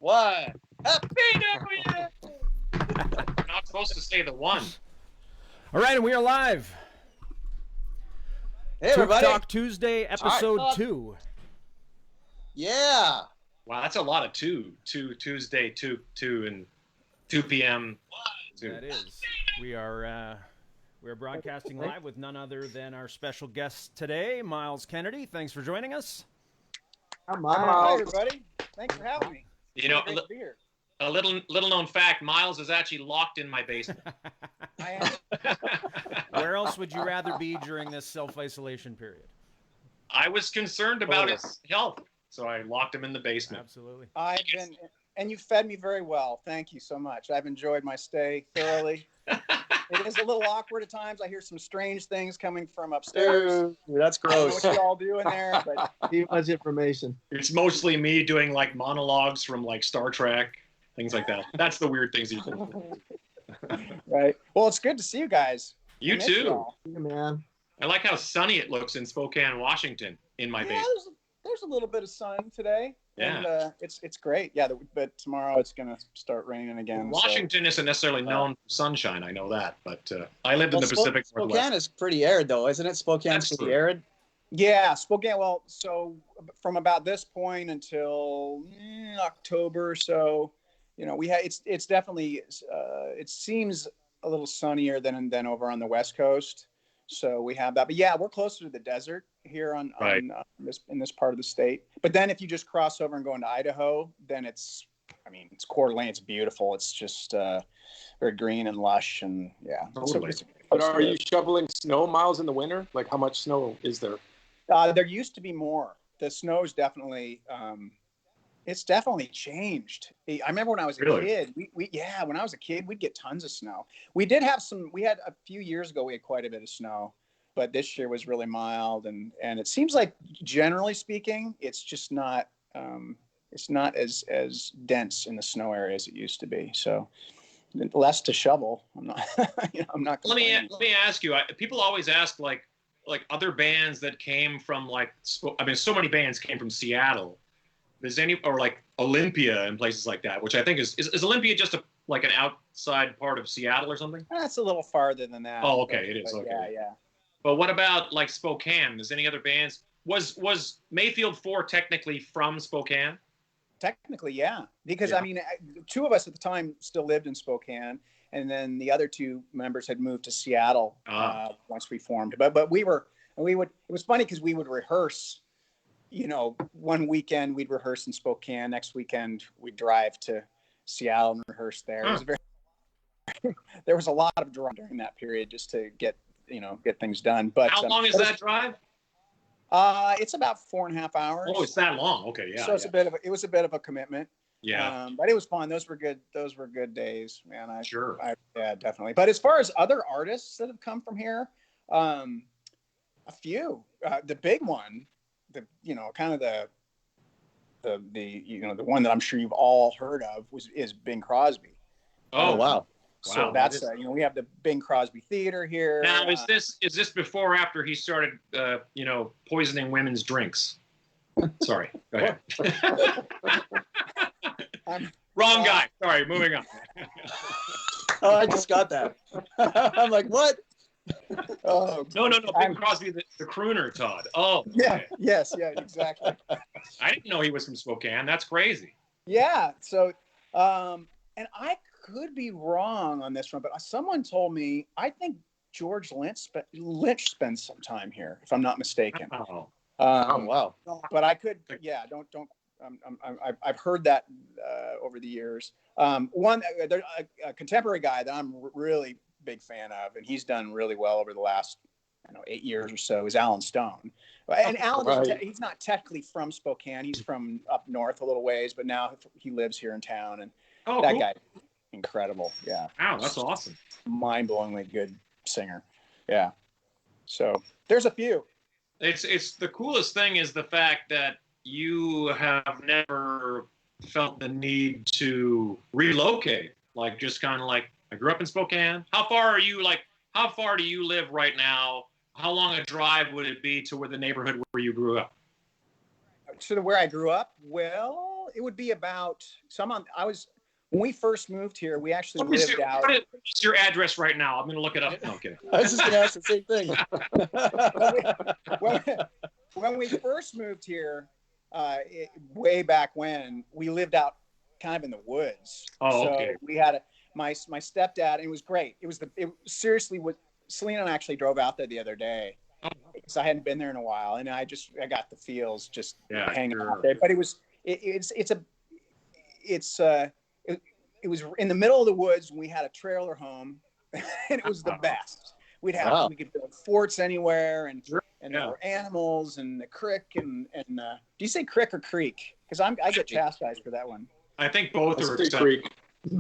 one. Happy New Year! You're not supposed to say the one. All right, and we are live. Hey, everybody. Toque Talk Tuesday, episode Hi. 2. Yeah. Wow, that's a lot of Tuesday, 2 and 2 p.m. That is. We are broadcasting live with none other than our special guest today, Myles Kennedy. Thanks for joining us. Hi, Hi, everybody. Thanks for having me. You know, Great to be here. a little known fact, Myles is actually locked in my basement. I am. Where else would you rather be during this self-isolation period? I was concerned about his health, so I locked him in the basement. Absolutely. I've been, and you fed me very well. Thank you so much. I've enjoyed my stay thoroughly. It is a little awkward at times. I hear some strange things coming from upstairs. That's I don't know gross. what you all do in there, but Too much information. It's mostly me doing like monologues from like Star Trek, things like that. That's the weird things you do. right. Well, it's good to see you guys. You I miss too. y'all. Yeah, man. I like how sunny it looks in Spokane, Washington, in my Yeah, basement. there's a little bit of sun today. Yeah. And it's great. Yeah, but tomorrow it's going to start raining again. Washington isn't necessarily known for sunshine, I know that, but I lived in the Pacific Spokane Northwest. is pretty arid, though, isn't it? Spokane's That's pretty true. arid. Yeah, Spokane. Well, so from about this point until October or so, you know, we had it's definitely it seems a little sunnier than over on the West Coast. So we have that, but yeah, we're closer to the desert here on in this part of the state. But then if you just cross over and go into Idaho, then it's Coeur d'Alene. It's beautiful. It's just very green and lush, and yeah. Totally. But are you shoveling snow, Miles, in the winter? Like, how much snow is there? There used to be more. The snow's definitely, it's definitely changed. I remember when I was a kid, when I was a kid, we'd get tons of snow. We had a few years ago, we had quite a bit of snow, but this year was really mild. And it seems like, generally speaking, it's just not, it's not as dense in the snow area as it used to be. So less to shovel. I'm not, I'm not complaining. Let me ask you, people always ask like other bands that came from so many bands came from Seattle. Is or like Olympia and places like that, which I think is Olympia just like an outside part of Seattle or something? That's a little farther than that. Oh, okay, it is. But Okay. yeah. But what about like Spokane? Is any other bands? Was Mayfield 4 technically from Spokane? Technically, yeah. Because, Yeah. two of us at the time still lived in Spokane, and then the other two members had moved to Seattle once we formed. But it was funny because we would rehearse, one weekend we'd rehearse in Spokane. Next weekend we'd drive to Seattle and rehearse there. It was there was a lot of driving during that period just to get things done. But how long is that drive? It's about 4.5 hours. Oh, it's that long. Okay, yeah. So it was a bit of a commitment. Yeah. But it was fun. Those were good days, man. Sure. Yeah, definitely. But as far as other artists that have come from here, a few. The big one, the one that I'm sure you've all heard of is Bing Crosby. Oh, wow. So that's we have the Bing Crosby Theater here. Now, is this before or after he started, poisoning women's drinks? Sorry. Go ahead. Wrong guy. Sorry. Moving on. Oh, I just got that. I'm like, what? Oh, No. Bing Crosby, the crooner, Todd. Oh. yeah. Okay. Yes. Yeah. Exactly. I didn't know he was from Spokane. That's crazy. Yeah. So, and I could be wrong on this one, but someone told me I think George Lynch spent some time here, if I'm not mistaken. Oh. Wow. But I could, yeah. Don't. I've heard that over the years. A contemporary guy that I'm really big fan of, and he's done really well over the last 8 years or so, is Alan Stone. And Alan, he's not technically from Spokane. He's from up north a little ways, but now he lives here in town. And that cool. guy, incredible. Yeah. Wow, that's awesome. Mind-blowingly good singer. Yeah. So there's a few. It's the coolest thing is the fact that you have never felt the need to relocate. Like, just kind of like, I grew up in Spokane. How far do you live right now? How long a drive would it be to where the neighborhood where you grew up? To where I grew up? Well, well, it would be about when we first moved here, we actually What is lived out. What is your address right now? I'm going to look it up. No, I'm kidding. I was just going to ask the same thing. When we first moved here, way back when, we lived out kind of in the woods. Oh, so okay. We had my stepdad, and it was great. Seriously, what Selena and I actually drove out there the other day because I hadn't been there in a while, and I got the feels just hanging out there. But it was in the middle of the woods, and we had a trailer home, and it was the best. We could build forts anywhere, and there were animals and the creek and do you say crick or creek? Because I get chastised for that one. I think both are creek.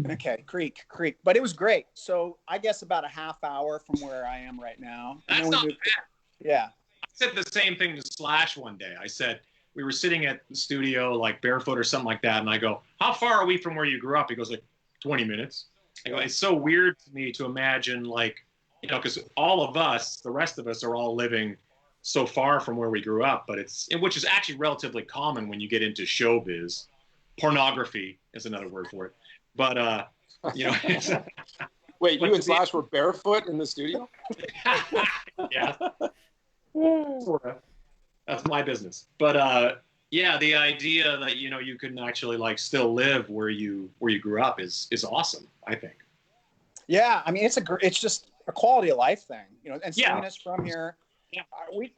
Okay, creek. But it was great. So I guess about a half hour from where I am right now. That's not bad. Yeah. I said the same thing to Slash one day. I said, we were sitting at the studio, like barefoot or something like that. And I go, how far are we from where you grew up? He goes, like 20 minutes. I go, it's so weird to me to imagine, like, because all of us, the rest of us are all living so far from where we grew up, but which is actually relatively common when you get into showbiz. Pornography is another word for it. But, Wait, you and Slash were barefoot in the studio? Yeah. That's my business. But, the idea that, you can actually like still live where you grew up is awesome, I think. Yeah. I mean, it's just a quality of life thing, and Selena's from here. Yeah.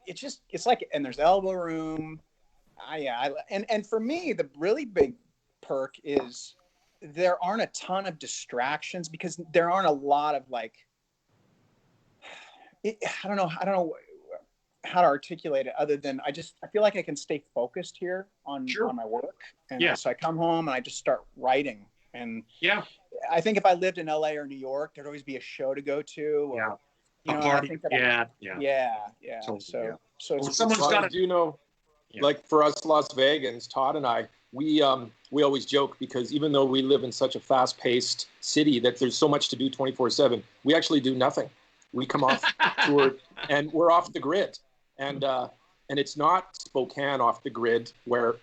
It's like, and there's elbow room. And for me, the really big perk is there aren't a ton of distractions because there aren't a lot of I don't know how to articulate it other than I feel like I can stay focused here on my work. And so I come home and I just start writing. And I think if I lived in LA or New York, there'd always be a show to go to. Or, a party. Yeah. Totally, so someone's got to, like for us Las Vegans, Todd and I, we always joke because even though we live in such a fast-paced city that there's so much to do 24/7, we actually do nothing. We come off tour and we're off the grid, and it's not Spokane off the grid where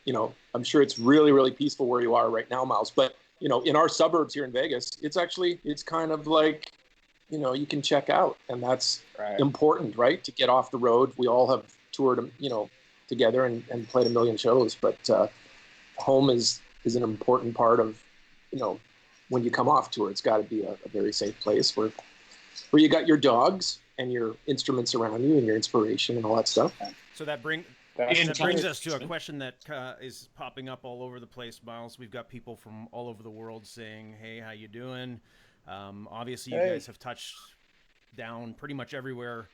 I'm sure it's really, really peaceful where you are right now, Myles. But in our suburbs here in Vegas, it's kind of like you can check out, and that's important, right? To get off the road. We all have toured together and played a million shows, but home is an important part of when you come off tour. It's got to be a very safe place where you got your dogs and your instruments around you and your inspiration and all that stuff. So that brings us to a question that is popping up all over the place, Myles. We've got people from all over the world saying, hey, how you doing? Obviously, you guys have touched down pretty much everywhere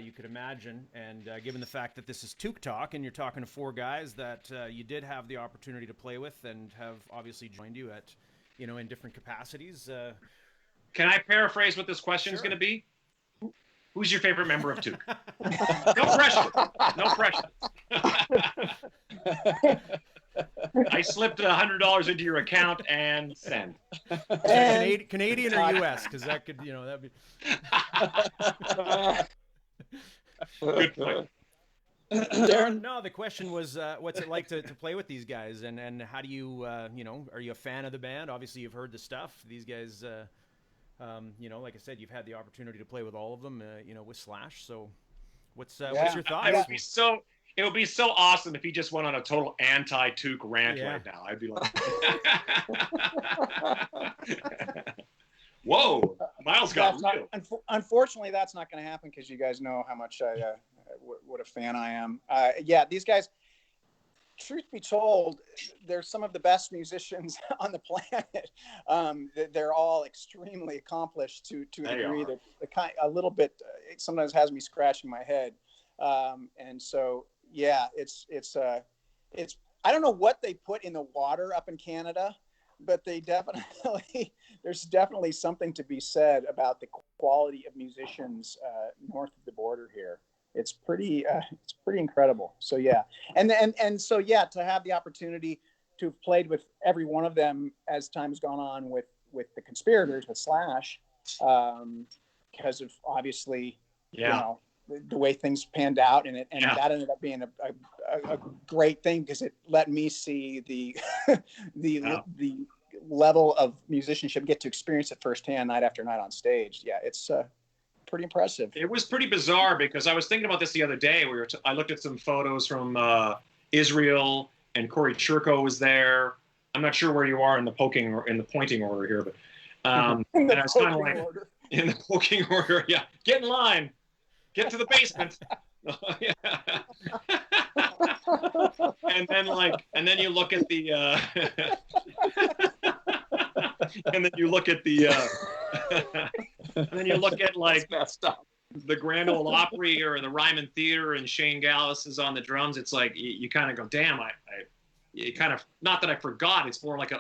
you could imagine. And given the fact that this is Toque Talk and you're talking to four guys that you did have the opportunity to play with and have obviously joined you at, in different capacities. Can I paraphrase what this question is going to be? Who's your favorite member of Toque? No pressure. No pressure. I slipped $100 into your account and send. Canadian or U.S. Because that could, that'd be. Good point. Darren, no, the question was, what's it like to play with these guys, and how do you, are you a fan of the band? Obviously, you've heard the stuff. These guys, like I said, you've had the opportunity to play with all of them, with Slash. So, what's your thoughts? It would be so awesome if he just went on a total anti-Toque rant right now. I'd be like, whoa, Myles got real. Unfortunately, that's not going to happen because you guys know how much what a fan I am. These guys, truth be told, they're some of the best musicians on the planet. They're all extremely accomplished to a degree that a little bit sometimes has me scratching my head. And so, it's I don't know what they put in the water up in Canada, but there's definitely something to be said about the quality of musicians north of the border here. It's pretty incredible. So and so to have the opportunity to have played with every one of them as time's gone on with the Conspirators, with Slash, because of obviously the way things panned out, and that ended up being a great thing because it let me see the the level of musicianship, get to experience it firsthand night after night on stage. Yeah, it's pretty impressive. It was pretty bizarre because I was thinking about this the other day. I looked at some photos from Israel, and Corey Churko was there. I'm not sure where you are in the pointing order here, but and I was kind of like in the poking order. Yeah, get in line, get to the basement. and then you look at the and then you look at the and then you look at like the Grand Ole Opry or the Ryman Theater, and Shane Gallus is on the drums. It's like you kind of go, damn, it kind of, not that I forgot, it's more like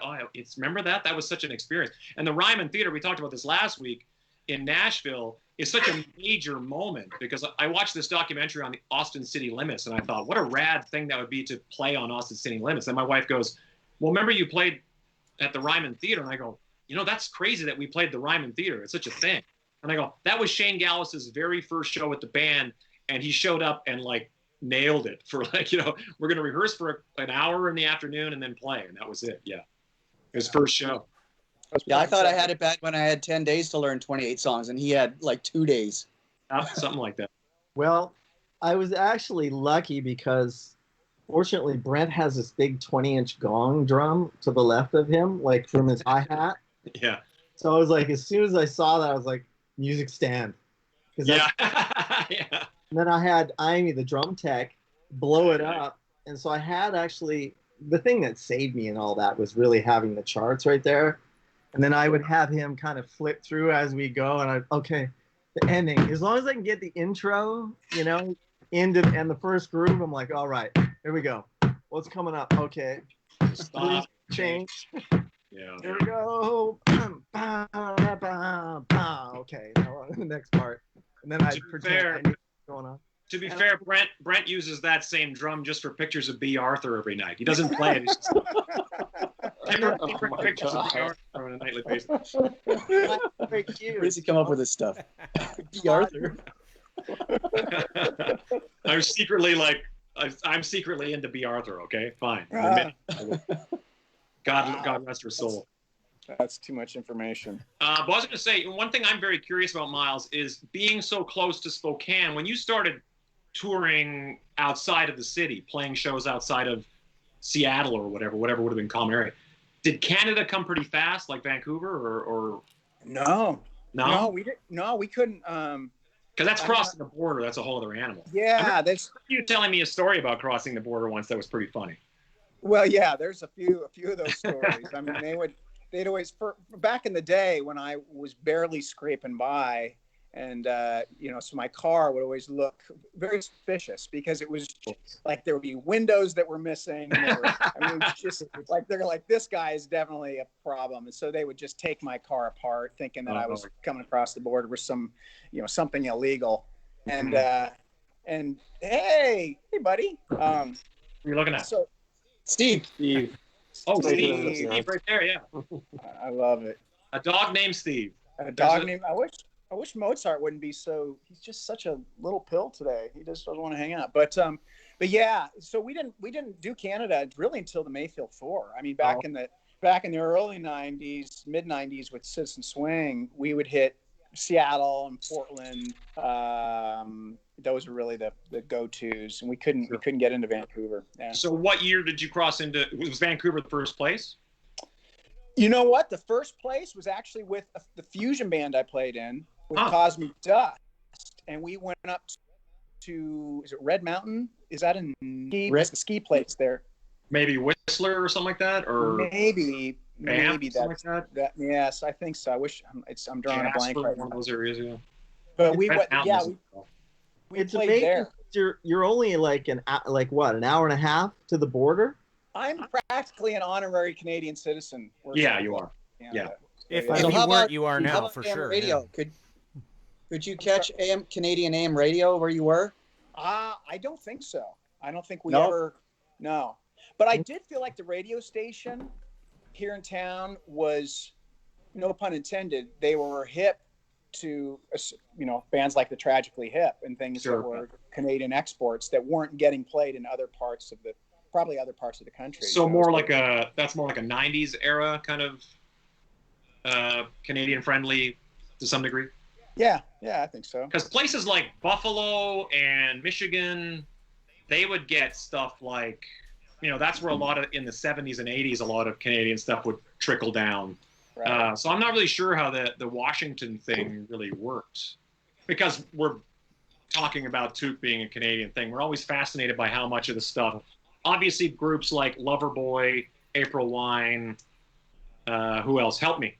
remember that was such an experience. And the Ryman Theater, we talked about this last week in Nashville, is such a major moment because I watched this documentary on the Austin City Limits, and I thought, what a rad thing that would be to play on Austin City Limits. And my wife goes, well, remember you played at the Ryman Theater? And I go, that's crazy that we played the Ryman Theater. It's such a thing. And I go, that was Shane Gallus's very first show with the band, and he showed up and like nailed it for like, we're going to rehearse for an hour in the afternoon and then play, and that was it. Yeah, his first show. Yeah, I thought I had it bad when I had 10 days to learn 28 songs, and he had like 2 days. Something like that. Well, I was actually lucky because fortunately Brent has this big 20-inch gong drum to the left of him, like from his hi-hat. Yeah. So I was like, as soon as I saw that, I was like, music stand. Yeah. Yeah. And then I had Amy, the drum tech, blow it up. And so I had actually, the thing that saved me and all that was really having the charts right there. And then I would have him kind of flip through as we go. And okay, the ending. As long as I can get the intro, into and the first groove, I'm like, all right, here we go. What's coming up? Okay. Stop. Change. Yeah. Here we go. Okay, now on the next part. And then I pretend I knew what's going on. To be fair, Brent uses that same drum just for pictures of B. Arthur every night. He doesn't play it. He's just different pictures of B. Arthur on a nightly basis. Very cute. Where does he come up with this stuff? B. Arthur. I'm secretly into B. Arthur. Okay, fine. God rest her soul. That's too much information. But I was going to say, one thing I'm very curious about, Myles, is being so close to Spokane. When you started touring outside of the city, playing shows outside of Seattle or whatever would have been common area, did Canada come pretty fast, like Vancouver, or? No, we didn't. No, we couldn't. Because that's crossing the border. That's a whole other animal. Yeah, that's. You telling me a story about crossing the border once that was pretty funny. Well, yeah, there's a few of those stories. I mean, they'd always, back in the day when I was barely scraping by, and so my car would always look very suspicious because it was like there would be windows that were missing. And it was just like they're like, this guy is definitely a problem, and so they would just take my car apart, thinking that I was coming across the border with some, something illegal, and hey, buddy, what are you looking at? So, Steve. Oh, Steve right there, yeah. I love it. A dog named Steve. A dog named. I wish Mozart wouldn't be so. He's just such a little pill today. He just doesn't want to hang out. But yeah. So we didn't do Canada really until the Mayfield Tour. I mean, back in the early '90s, mid '90s with Citizen Swing, we would hit Seattle and Portland. Those were really the go-tos, and we couldn't get into Vancouver. Yeah. So what year did you cross into? Was Vancouver the first place? You know what? The first place was actually with the fusion band I played in with Cosmic Dust, and we went up to, is it Red Mountain? Is that in the ski place there? Maybe Whistler or something like that, or maybe that's like that. Yes, I think so. I wish I'm drawing a blank right now. One of those areas, yeah. But we went, we it's played amazing. there. You're only an hour and a half to the border. I'm practically an honorary Canadian citizen. Yeah, you are. Yeah. If So you how weren't, about- you are how now about for AM sure. Radio? Yeah. Could you catch Canadian AM radio where you were? I don't think so. I don't think we No? ever. No, but I did feel like the radio station here in town was, no pun intended, they were hip to bands like the Tragically Hip and things Sure. that were Canadian exports that weren't getting played in other parts of the country. So more like that's more like a 90s era kind of Canadian friendly to some degree. Yeah, I think so. Because places like Buffalo and Michigan, they would get stuff like, that's where a lot of, in the 70s and 80s, a lot of Canadian stuff would trickle down. Right. So I'm not really sure how the Washington thing really worked, because we're talking about Toque being a Canadian thing. We're always fascinated by how much of the stuff, obviously groups like Loverboy, April Wine, who else? Help me.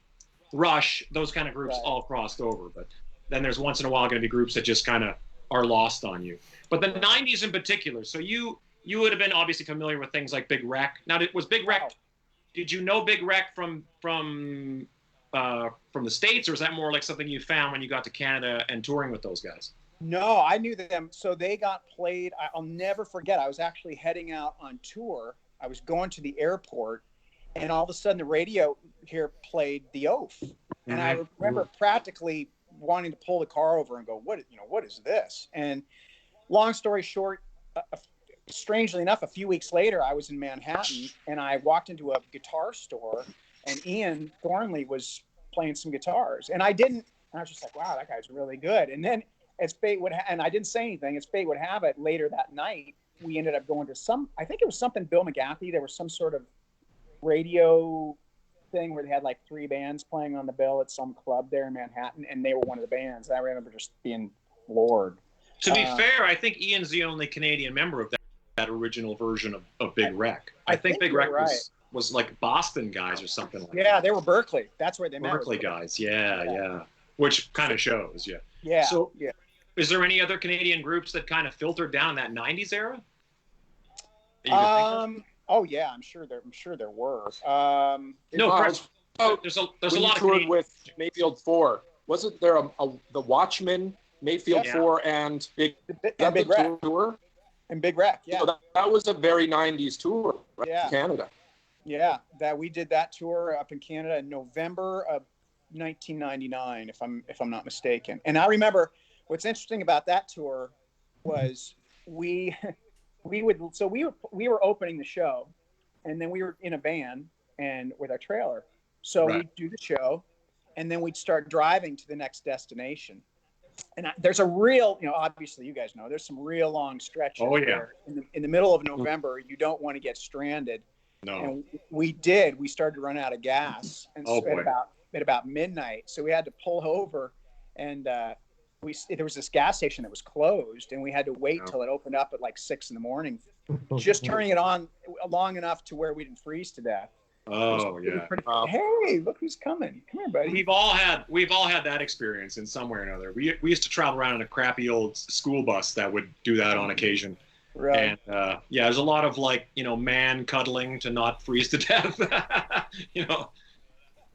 Rush, those kind of groups all crossed over. But then there's once in a while going to be groups that just kind of are lost on you. But the 90s in particular, so you would have been obviously familiar with things like Big Wreck. Now, was Big Wreck, did you know Big Wreck from the States, or is that more like something you found when you got to Canada and touring with those guys? No, I knew them. So they got played. I'll never forget. I was actually heading out on tour. I was going to the airport, and all of a sudden the radio here played The Oath. And I remember practically wanting to pull the car over and go, what is this? And long story short, strangely enough, a few weeks later, I was in Manhattan, and I walked into a guitar store, and Ian Thornley was playing some guitars. And I was just like, wow, that guy's really good. And then as fate would and I didn't say anything, as fate would have it, later that night, we ended up going to I think it was something Bill McGaffey. There was some sort of radio thing where they had like 3 bands playing on the bill at some club there in Manhattan, and they were one of the bands. And I remember just being floored. To be fair, I think Ian's the only Canadian member of that original version of Big Wreck. I think Big Wreck was like Boston guys or something like that. Yeah, they were Berkeley. That's where they met. Berkeley guys, yeah. Which kind of shows, Yeah. So, is there any other Canadian groups that kind of filtered down that 90s era? Oh yeah, I'm sure there were. There's a lot of toured with Mayfield 4. Wasn't there the Watchmen, Mayfield 4, and Big Wreck tour? And Big Wreck, yeah. So that was a very 90s tour, right? Yeah. Canada. Yeah, we did that tour up in Canada in November of 1999, if I'm not mistaken. And I remember what's interesting about that tour was we were opening the show, and then we were in a van and with our trailer. So we'd do the show, and then we'd start driving to the next destination. And there's a real, obviously you guys know, there's some real long stretches where in the middle of November, you don't want to get stranded. No. And we did. We started to run out of gas at about midnight. So we had to pull over, and there was this gas station that was closed, and we had to wait till it opened up at like 6 a.m, just turning it on long enough to where we didn't freeze to death. Oh yeah. Hey, look who's coming. Come here, buddy. We've all had that experience in some way or another. We used to travel around in a crappy old school bus that would do that on occasion. Right. And there's a lot of man cuddling to not freeze to death.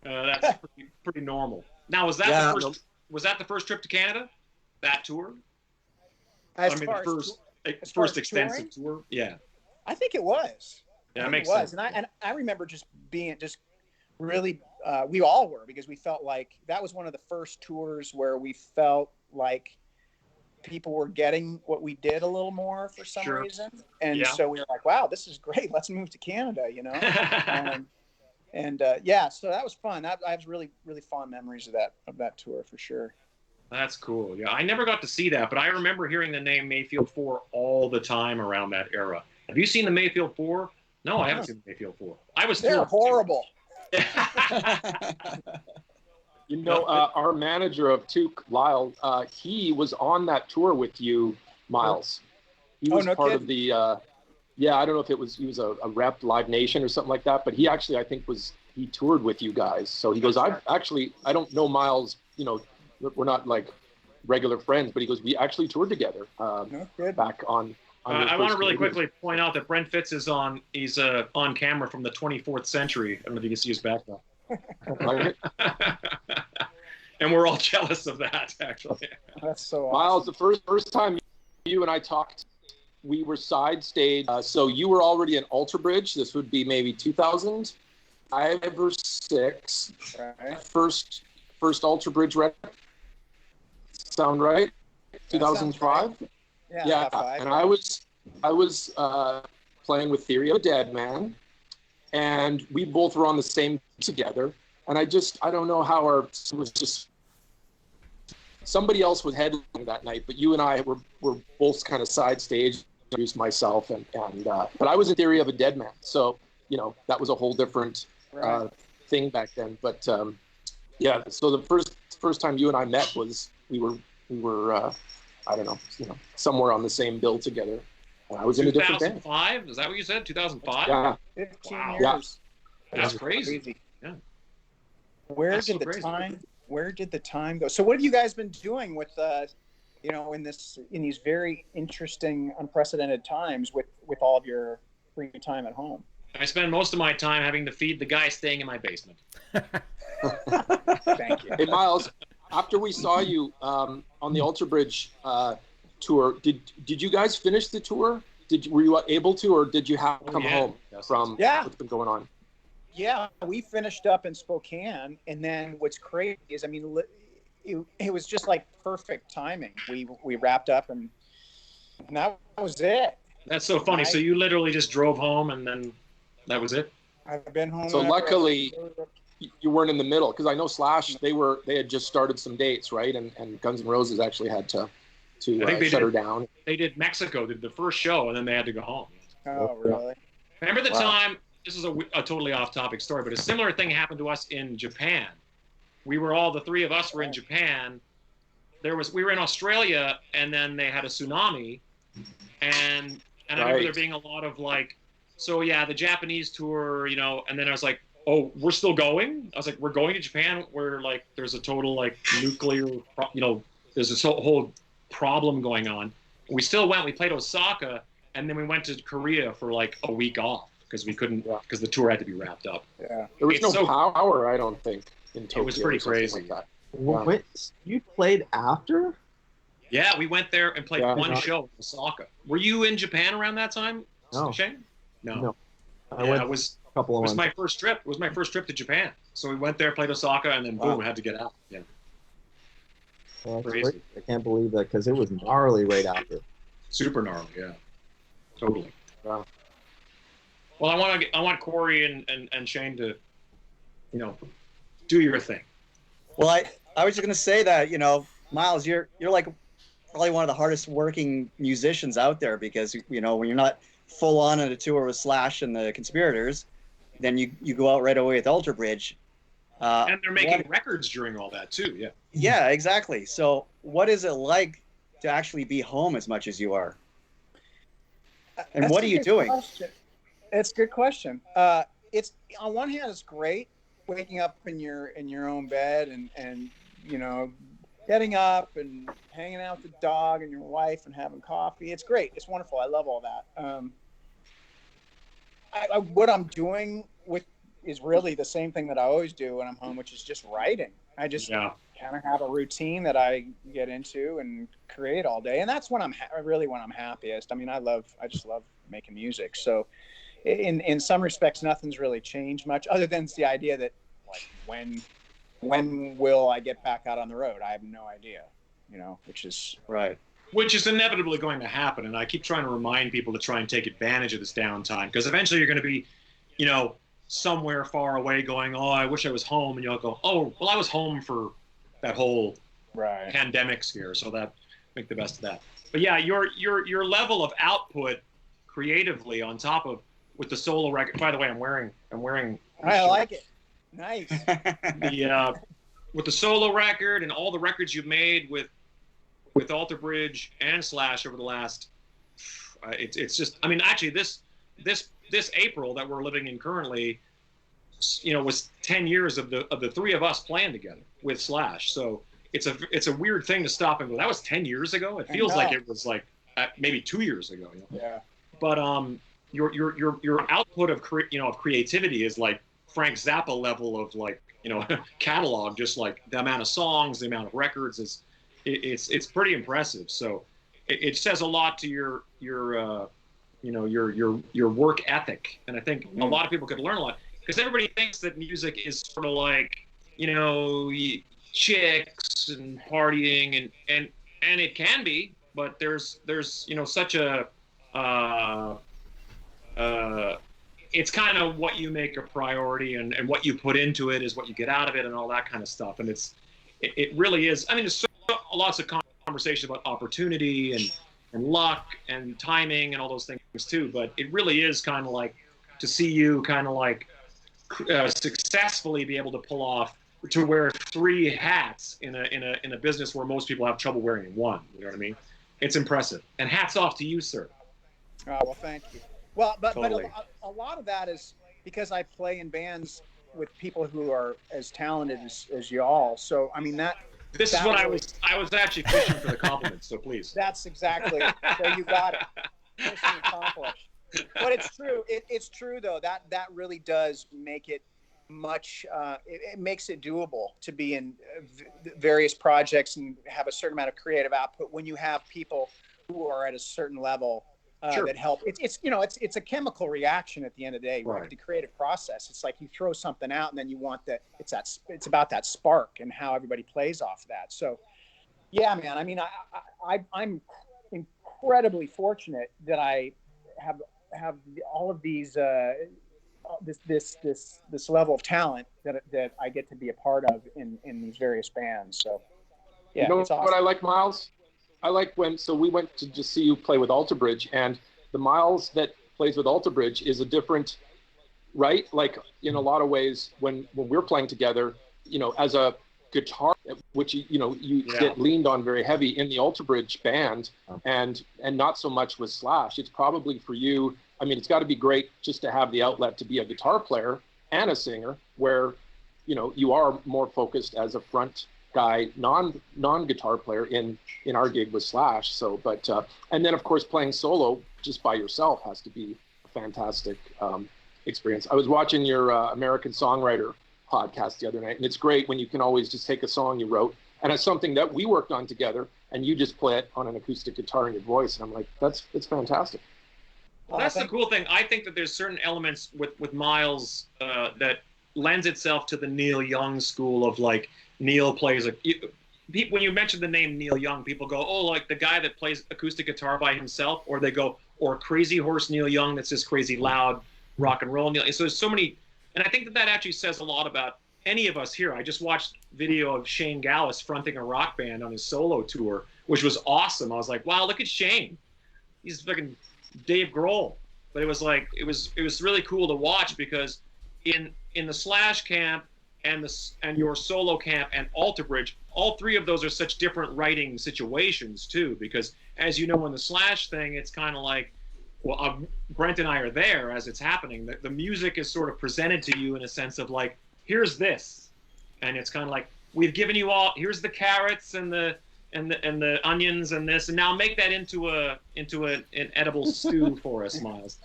That's pretty normal. Now, was that the first trip to Canada? That tour? The first extensive tour? Yeah. I think it was. Yeah, it makes sense. And I remember just being really, we all were, because we felt like that was one of the first tours where we felt like people were getting what we did a little more for some reason. And so we were like, wow, this is great. Let's move to Canada, so that was fun. I have really, really fond memories of that tour for sure. That's cool. Yeah, I never got to see that, but I remember hearing the name Mayfield 4 all the time around that era. Have you seen the Mayfield 4? No, I haven't seen the Mayfield 4. They're horrible. Our manager of Toque, Lyle, he was on that tour with you, Myles. He was part of the, I don't know if he was a rep, Live Nation or something like that, but he actually, I think he toured with you guys. So he goes, I don't know Myles, we're not like regular friends, but he goes, we actually toured together back on. I want to really quickly point out that Brent Fitz is on camera from the 24th century. I don't know if you can see his background. And we're all jealous of that, actually. That's so awesome. Myles, the first time you and I talked, we were side stage. So you were already in Alter Bridge. This would be maybe 2005 or 6. Right. First Alter Bridge record. Sound right? 2005? Yeah, and I was playing with Theory of a Dead Man, and we both were on the same together. And I don't know how it was just somebody else was headlining that night, but you and I were both kind of side stage. Introduced myself, but I was in Theory of a Dead Man, so that was a whole different thing back then. But yeah, so the first time you and I met was we were I don't know, somewhere on the same bill together. I was in a different band. 2005? Is that what you said? 2005? Yeah. 15 Wow. years. Yeah. That's crazy. Yeah. Where did the time go? So what have you guys been doing with in these very interesting, unprecedented times with all of your free time at home? I spend most of my time having to feed the guy staying in my basement. Thank you. Hey, Myles, after we saw you on the Alter Bridge tour, did you guys finish the tour? Were you able to, or did you have to come home from what's been going on? Yeah, we finished up in Spokane, and then what's crazy is, it was just like perfect timing. We wrapped up, and that was it. That's so funny. So you literally just drove home, and then that was it? I've been home. So luckily, you weren't in the middle, because I know Slash, they had just started some dates, right? And Guns N' Roses actually had to shut her down. They did Mexico, did the first show, and then they had to go home. Oh, really? Remember the time, this is a totally off-topic story, but a similar thing happened to us in Japan. The three of us were in Japan. We were in Australia, and then they had a tsunami, and I remember there being a lot of the Japanese tour, and then I was like, oh, we're still going? I was like, we're going to Japan where there's a total nuclear, there's this whole problem going on. We still went, we played Osaka, and then we went to Korea for a week off because we couldn't, because the tour had to be wrapped up. Yeah. There was no power, I don't think, in Tokyo. It was pretty crazy. Like that. Wait, you played after? Yeah, we went there and played one show in Osaka. Were you in Japan around that time, Shane? No. It was my first trip. It was my first trip to Japan. So we went there, played Osaka, and then boom, we had to get out. Yeah. Well, crazy. I can't believe that, because it was gnarly right after. Super gnarly, yeah. Totally. Wow. Well, I want Corey and Shane to, do your thing. Well, I was just gonna say that, Myles, you're probably one of the hardest working musicians out there, because when you're not full on a tour with Slash and the Conspirators, then you go out right away with Alter Bridge. And they're making records during all that too, yeah. Yeah, exactly. So what is it like to actually be home as much as you are? And what are you doing? It's a good question. It's on one hand, it's great waking up in your own bed and getting up and hanging out with the dog and your wife and having coffee. It's great. It's wonderful. I love all that. What I'm doing is really the same thing that I always do when I'm home, which is just writing. I just kind of have a routine that I get into and create all day, and that's when I'm really when I'm happiest. I just love making music. So, in some respects, nothing's really changed much, other than the idea that when will I get back out on the road? I have no idea. Which is right. Which is inevitably going to happen, and I keep trying to remind people to try and take advantage of this downtime, because eventually you're going to be, somewhere far away going, oh, I wish I was home, and you'll go, oh, well, I was home for that whole pandemic scare, so that make the best of that. But yeah, your level of output creatively on top of with the solo record. By the way, I'm wearing. I like it. Nice. With the solo record and all the records you've made with Alter Bridge and Slash over the last, it's just. Actually, this April that we're living in currently, was 10 years of the three of us playing together with Slash. So it's a weird thing to stop and go, that was 10 years ago. It feels like it was maybe 2 years ago. Yeah. But your output of creativity is like Frank Zappa level of catalog, just like the amount of songs, the amount of records it's pretty impressive. So it says a lot to your work ethic, and I think a lot of people could learn a lot, because everybody thinks that music is sort of chicks and partying, and it can be, but there's such a it's kind of what you make a priority, and what you put into it is what you get out of it, and all that kind of stuff. And it really is. I mean, there's lots of conversation about opportunity and luck and timing and all those things too. But it really is kind of like to see you kind of like successfully be able to pull off to wear 3 hats in a business where most people have trouble wearing one. You know what I mean? It's impressive. And hats off to you, sir. Oh, well, thank you. Well, but Totally. a lot of that is because I play in bands with people who are as talented as y'all. So, I mean, This is what I was actually fishing for the compliments, so please. That's exactly it. So you got it. Mission accomplished. But it's true. It's true, though. That really does make it much, it makes it doable to be in various projects and have a certain amount of creative output when you have people who are at a certain level Sure. that help. It's a chemical reaction at the end of the day. Right. The creative process. It's like you throw something out and then you want it's about that spark and how everybody plays off that. So, yeah, man. I mean, I'm incredibly fortunate that I have all of these this level of talent that I get to be a part of in these various bands. So, yeah, you know it's awesome. what I like, Myles? I like we went to just see you play with Alter Bridge, and the Myles that plays with Alter Bridge is a different, right? Like in a lot of ways, when we're playing together, as a guitar, which you get leaned on very heavy in the Alter Bridge band, and not so much with Slash. It's probably for you. I mean, it's got to be great just to have the outlet to be a guitar player and a singer, where you are more focused as a front guy, non-guitar player in our gig with Slash. So, but and then of course playing solo just by yourself has to be a fantastic experience. I was watching your American Songwriter podcast the other night, and it's great when you can always just take a song you wrote, and it's something that we worked on together, and you just play it on an acoustic guitar in your voice, and I'm like, it's fantastic. Well, that's the cool thing. I think that there's certain elements with Myles that lends itself to the Neil Young school of like, Neil plays when you mention the name Neil Young, people go, oh, like the guy that plays acoustic guitar by himself, or they go, or Crazy Horse Neil Young, that's just crazy loud rock and roll Neil. So there's so many, and I think that actually says a lot about any of us here. I just watched video of Shane Gallus fronting a rock band on his solo tour, which was awesome. I was like, wow, look at Shane. He's fucking Dave Grohl. But it was like, it was really cool to watch, because in the Slash camp, and your solo camp and Alter Bridge, all 3 of those are such different writing situations too, because as you know, in the Slash thing, it's kind of like, well, Brent and I are there as it's happening. The music is sort of presented to you in a sense of like, here's this, and it's kind of like, we've given you all, here's the carrots and the onions and this, and now make that into an edible stew for us, Myles.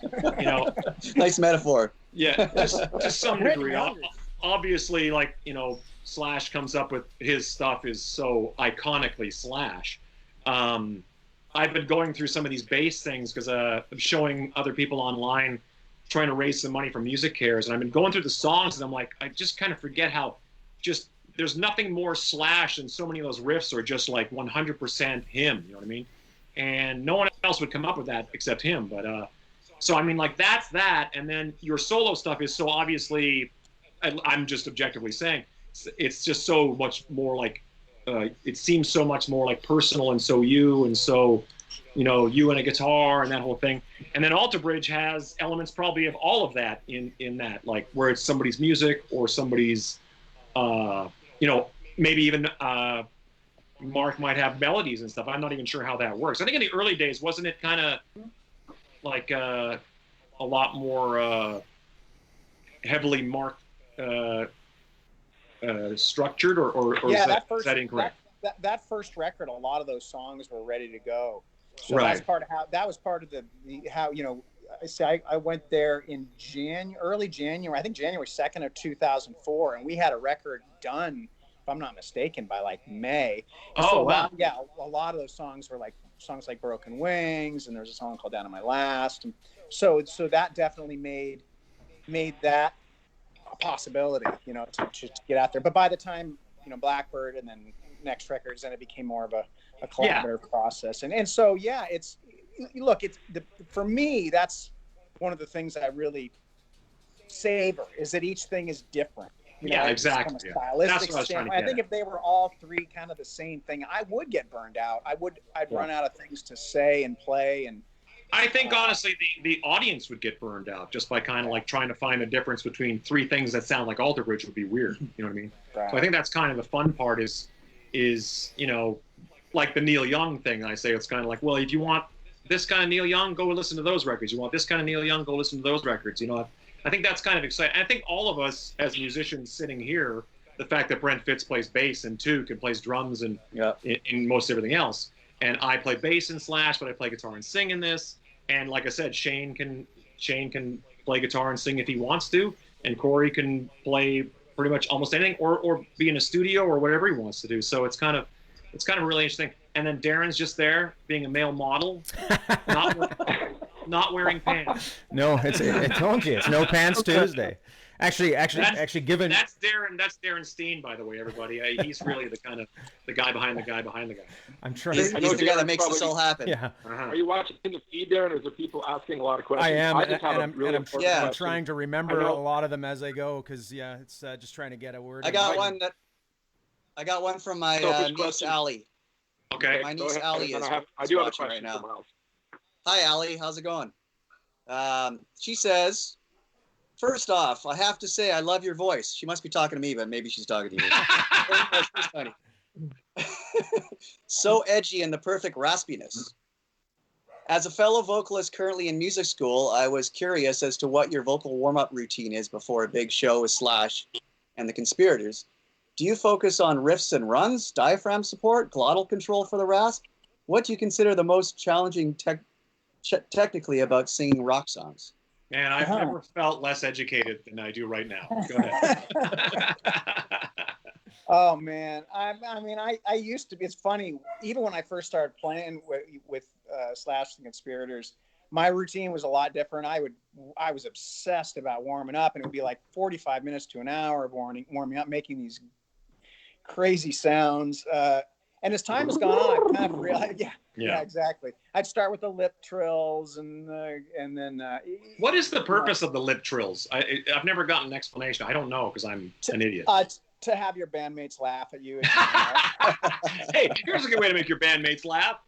Nice metaphor. Yeah, just to some degree. Obviously, like, Slash comes up with his stuff is so iconically Slash. I've been going through some of these bass things because I'm showing other people online, trying to raise some money for Music Cares, and I've been going through the songs, and I'm like, I just kind of forget how just there's nothing more Slash, and so many of those riffs are just like 100% him. You know what I mean? And no one else would come up with that except him. But so I mean, like that's that, and then your solo stuff is so obviously. I'm just objectively saying it's just so much more like it seems so much more like personal, and so you and you and a guitar and that whole thing. And then Alter Bridge has elements probably of all of that in that, like where it's somebody's music or somebody's maybe even Mark might have melodies and stuff. I'm not even sure how that works. I think in the early days, wasn't it kind of like a lot more heavily marked structured, or yeah, is that incorrect? That first record, a lot of those songs were ready to go. So right. That's part of that was part of the how I went there in early January, I think January 2nd of 2004, and we had a record done, if I'm not mistaken, by like May. And oh, wow. Yeah, a lot of those songs were like songs like Broken Wings, and there's a song called Down on My Last, and so that definitely made that a possibility, to get out there. But by the time Blackbird and then next records, then it became more of a a collaborative process. And so, yeah, for me, that's one of the things I really savor, is that each thing is different. Exactly. From a stylistic standpoint. I think if they were all three kind of the same thing, I would get burned out. I'd run out of things to say and play. And I think honestly, the audience would get burned out just by kind of like trying to find a difference between three things that sound like Alter Bridge would be weird. You know what I mean? Right. So I think that's kind of the fun part is like the Neil Young thing. I say it's kind of like, well, if you want this kind of Neil Young, go listen to those records. You want this kind of Neil Young, go listen to those records. I think that's kind of exciting. I think all of us as musicians sitting here, the fact that Brent Fitz plays bass and Toque and plays drums and in most everything else, and I play bass in Slash, but I play guitar and sing in this. And like I said, Shane can play guitar and sing if he wants to, and Corey can play pretty much almost anything, or be in a studio or whatever he wants to do. So it's kind of really interesting. And then Darren's just there being a male model, not wearing pants. No, I told you, it's no pants Tuesday. Actually, given that's Darren Steen, by the way, everybody. He's really the guy behind the guy behind the guy. I'm trying. He's the guy that makes this all happen. Yeah. Are you watching the feed, Darren, or is there people asking a lot of questions? I am, I'm trying to remember a lot of them as I go, because it's just trying to get a word. I got one from my niece Allie. Okay. My niece Allie is I do have a watching question right now. for Myles. Hi, Allie. How's it going? She says, first off, I have to say I love your voice. She must be talking to me, but maybe she's talking to you. She's funny. So edgy and the perfect raspiness. As a fellow vocalist currently in music school, I was curious as to what your vocal warm-up routine is before a big show with Slash and the Conspirators. Do you focus on riffs and runs, diaphragm support, glottal control for the rasp? What do you consider the most challenging technically about singing rock songs? Man, I've never felt less educated than I do right now. Go ahead. Oh man, I used to be. It's funny. Even when I first started playing with Slash and Conspirators, my routine was a lot different. I was obsessed about warming up, and it would be like 45 minutes to an hour of warming up, making these crazy sounds. And as time has gone on, I've kind of realized, yeah, exactly. I'd start with the lip trills, and then. What is the purpose of the lip trills? I've never gotten an explanation. I don't know because I'm an idiot. To have your bandmates laugh at you. Hey, here's a good way to make your bandmates laugh.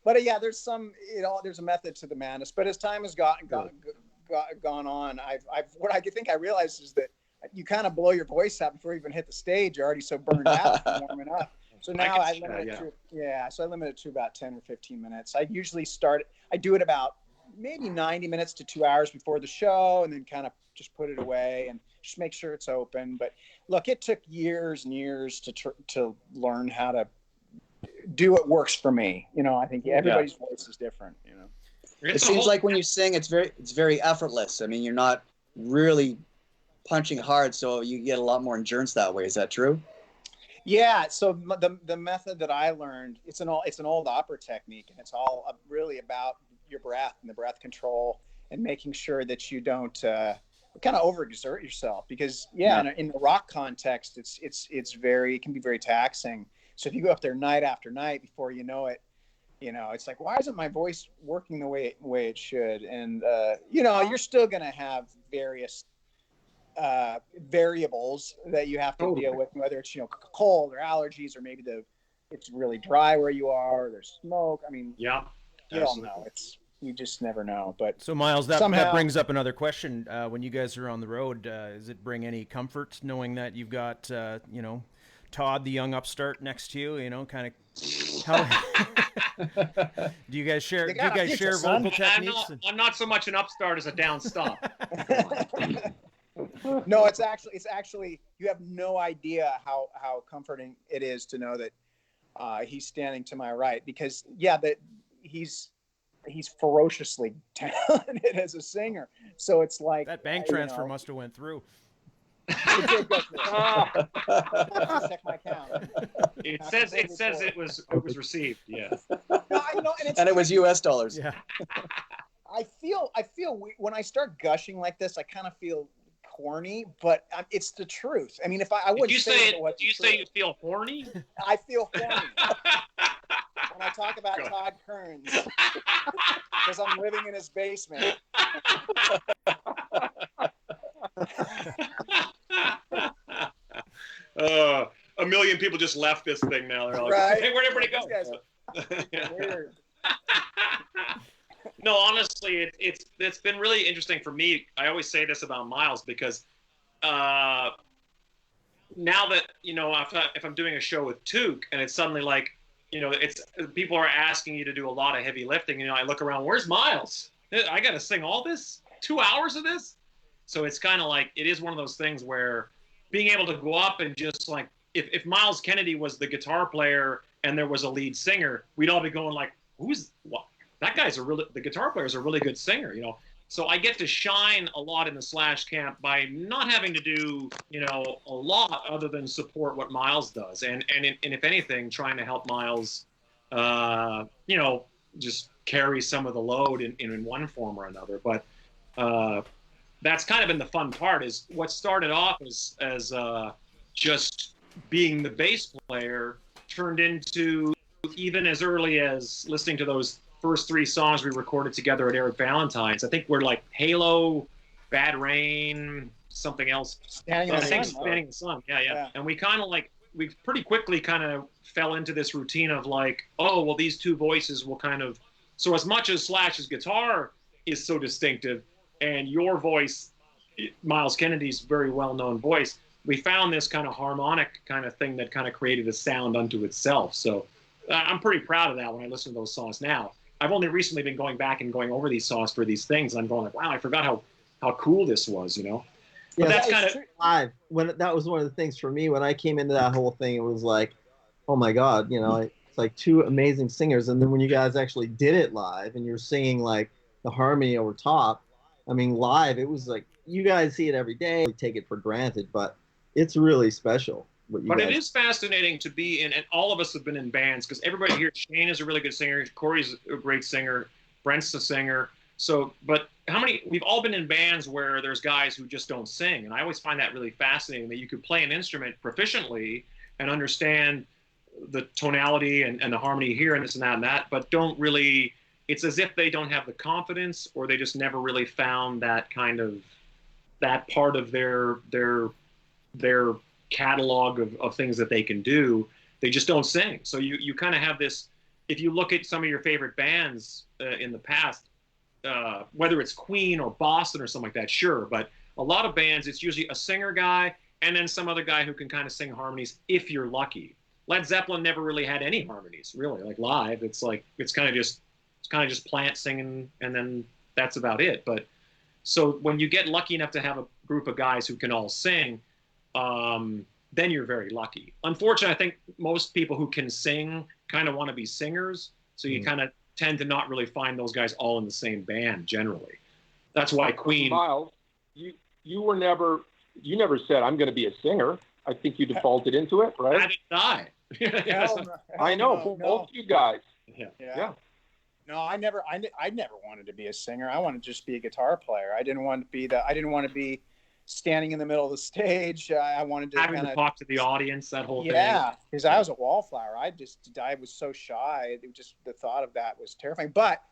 But yeah, there's a method to the madness. But as time has gone on, what I think I realized is that you kind of blow your voice out before you even hit the stage. You're already so burned out from warming up. So now I limit it to about 10 or 15 minutes. I usually I do it about maybe 90 minutes to 2 hours before the show, and then kind of just put it away and just make sure it's open. But look, it took years and years to learn how to do what works for me. I think everybody's voice is different. It seems like when you sing, it's very effortless. I mean, you're not really punching hard, so you get a lot more endurance that way. Is that true? Yeah. So the method that I learned, it's an old opera technique, and it's all really about your breath and the breath control and making sure that you don't kind of overexert yourself, because in the rock context, it can be very taxing. So if you go up there night after night, before you know it, it's like, why isn't my voice working the way it should? And you're still going to have various variables that you have to deal with, whether it's cold or allergies, or maybe it's really dry where you are, or there's smoke. I mean, you don't know. You just never know. But so Myles, that brings up another question. When you guys are on the road, does it bring any comfort knowing that you've got Todd, the young upstart, next to you? Kind of how do you guys share? Vocal techniques? I'm not so much an upstart as a downstop. No, it's actually you have no idea how comforting it is to know that he's standing to my right, because that he's ferociously talented as a singer. So it's like that bank transfer must have went through. It did go through. Check my count. It says it was received. Yeah. No, and it was U.S. dollars. Yeah. I feel when I start gushing like this, I kind of feel corny, but it's the truth. I mean, if I wouldn't say it, do you say you feel horny? I feel horny when I talk about Todd Kearns because I'm living in his basement. A million people just left this thing now. They're like, right? Hey, where'd everybody go? Weird. No, honestly, it's been really interesting for me. I always say this about Myles because now that, you know, if I'm doing a show with Toque and it's suddenly like, you know, it's people are asking you to do a lot of heavy lifting. You know, I look around, where's Myles? I got to sing all this, 2 hours of this. So it's kind of like, it is one of those things where being able to go up and just like, if Myles Kennedy was the guitar player and there was a lead singer, we'd all be going like, what? That guy's the guitar player's a really good singer, you know? So I get to shine a lot in the Slash camp by not having to do, you know, a lot other than support what Myles does. And if anything, trying to help Myles, you know, just carry some of the load in one form or another. But that's kind of been the fun part, is what started off as just being the bass player turned into, even as early as listening to those first 3 songs we recorded together at Eric Valentine's. I think we're like Halo, Bad Rain, something else. Standing in the Sun. Yeah. And we kind of like, we pretty quickly kind of fell into this routine of like, oh, well, these 2 voices will kind of, so as much as Slash's guitar is so distinctive and your voice, Myles Kennedy's very well-known voice, we found this kind of harmonic kind of thing that kind of created a sound unto itself. So I'm pretty proud of that when I listen to those songs now. I've only recently been going back and going over these songs for these things. And I'm going like, wow, I forgot how cool this was, you know? But yeah, that's kind of live. That was one of the things for me when I came into that whole thing. It was like, oh my God, you know, it's like 2 amazing singers. And then when you guys actually did it live and you're singing like the harmony over top, I mean, live, it was like, you guys see it every day, we take it for granted, but it's really special. But it is fascinating to be in, and all of us have been in bands, because everybody here, Shane is a really good singer, Corey's a great singer, Brent's a singer. So, but we've all been in bands where there's guys who just don't sing. And I always find that really fascinating, that you could play an instrument proficiently and understand the tonality and the harmony here and this and that, but don't really, it's as if they don't have the confidence, or they just never really found that kind of, that part of their catalog of things that they can do. They just don't sing. So you kind of have this, if you look at some of your favorite bands in the past, whether it's Queen or Boston or something like that, sure, but a lot of bands, it's usually a singer guy and then some other guy who can kind of sing harmonies if you're lucky. Led Zeppelin never really had any harmonies, really. Like live, it's kind of just Plant singing, and then that's about it. But so when you get lucky enough to have a group of guys who can all sing, then you're very lucky. Unfortunately, I think most people who can sing kind of want to be singers, so you kind of tend to not really find those guys all in the same band generally. That's why Queen. Myles, you never said I'm going to be a singer. I think you defaulted into it, right? I didn't die. I know, both you guys. Yeah. No, I never wanted to be a singer. I wanted to just be a guitar player. I didn't want to be standing in the middle of the stage. I wanted to having to talk to the audience, that whole thing. Yeah, because I was a wallflower. I was so shy. The thought of that was terrifying. But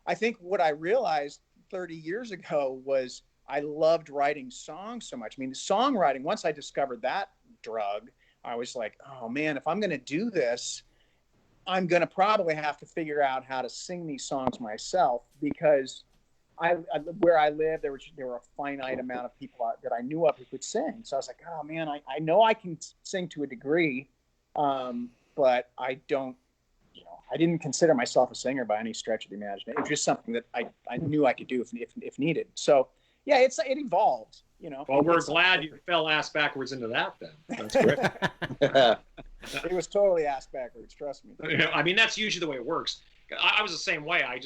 I think what I realized 30 years ago was I loved writing songs so much. I mean, the songwriting, once I discovered that drug, I was like, oh man, if I'm going to do this, I'm going to probably have to figure out how to sing these songs myself, because where I live, there were a finite amount of people that I knew of who could sing. So I was like, oh man, I know I can sing to a degree, but I don't, I didn't consider myself a singer by any stretch of the imagination. It was just something that I knew I could do if needed. So yeah, it evolved, Well, we're glad you fell ass backwards into that then. That's great. It was totally ass backwards, trust me. I mean, that's usually the way it works. I was the same way. I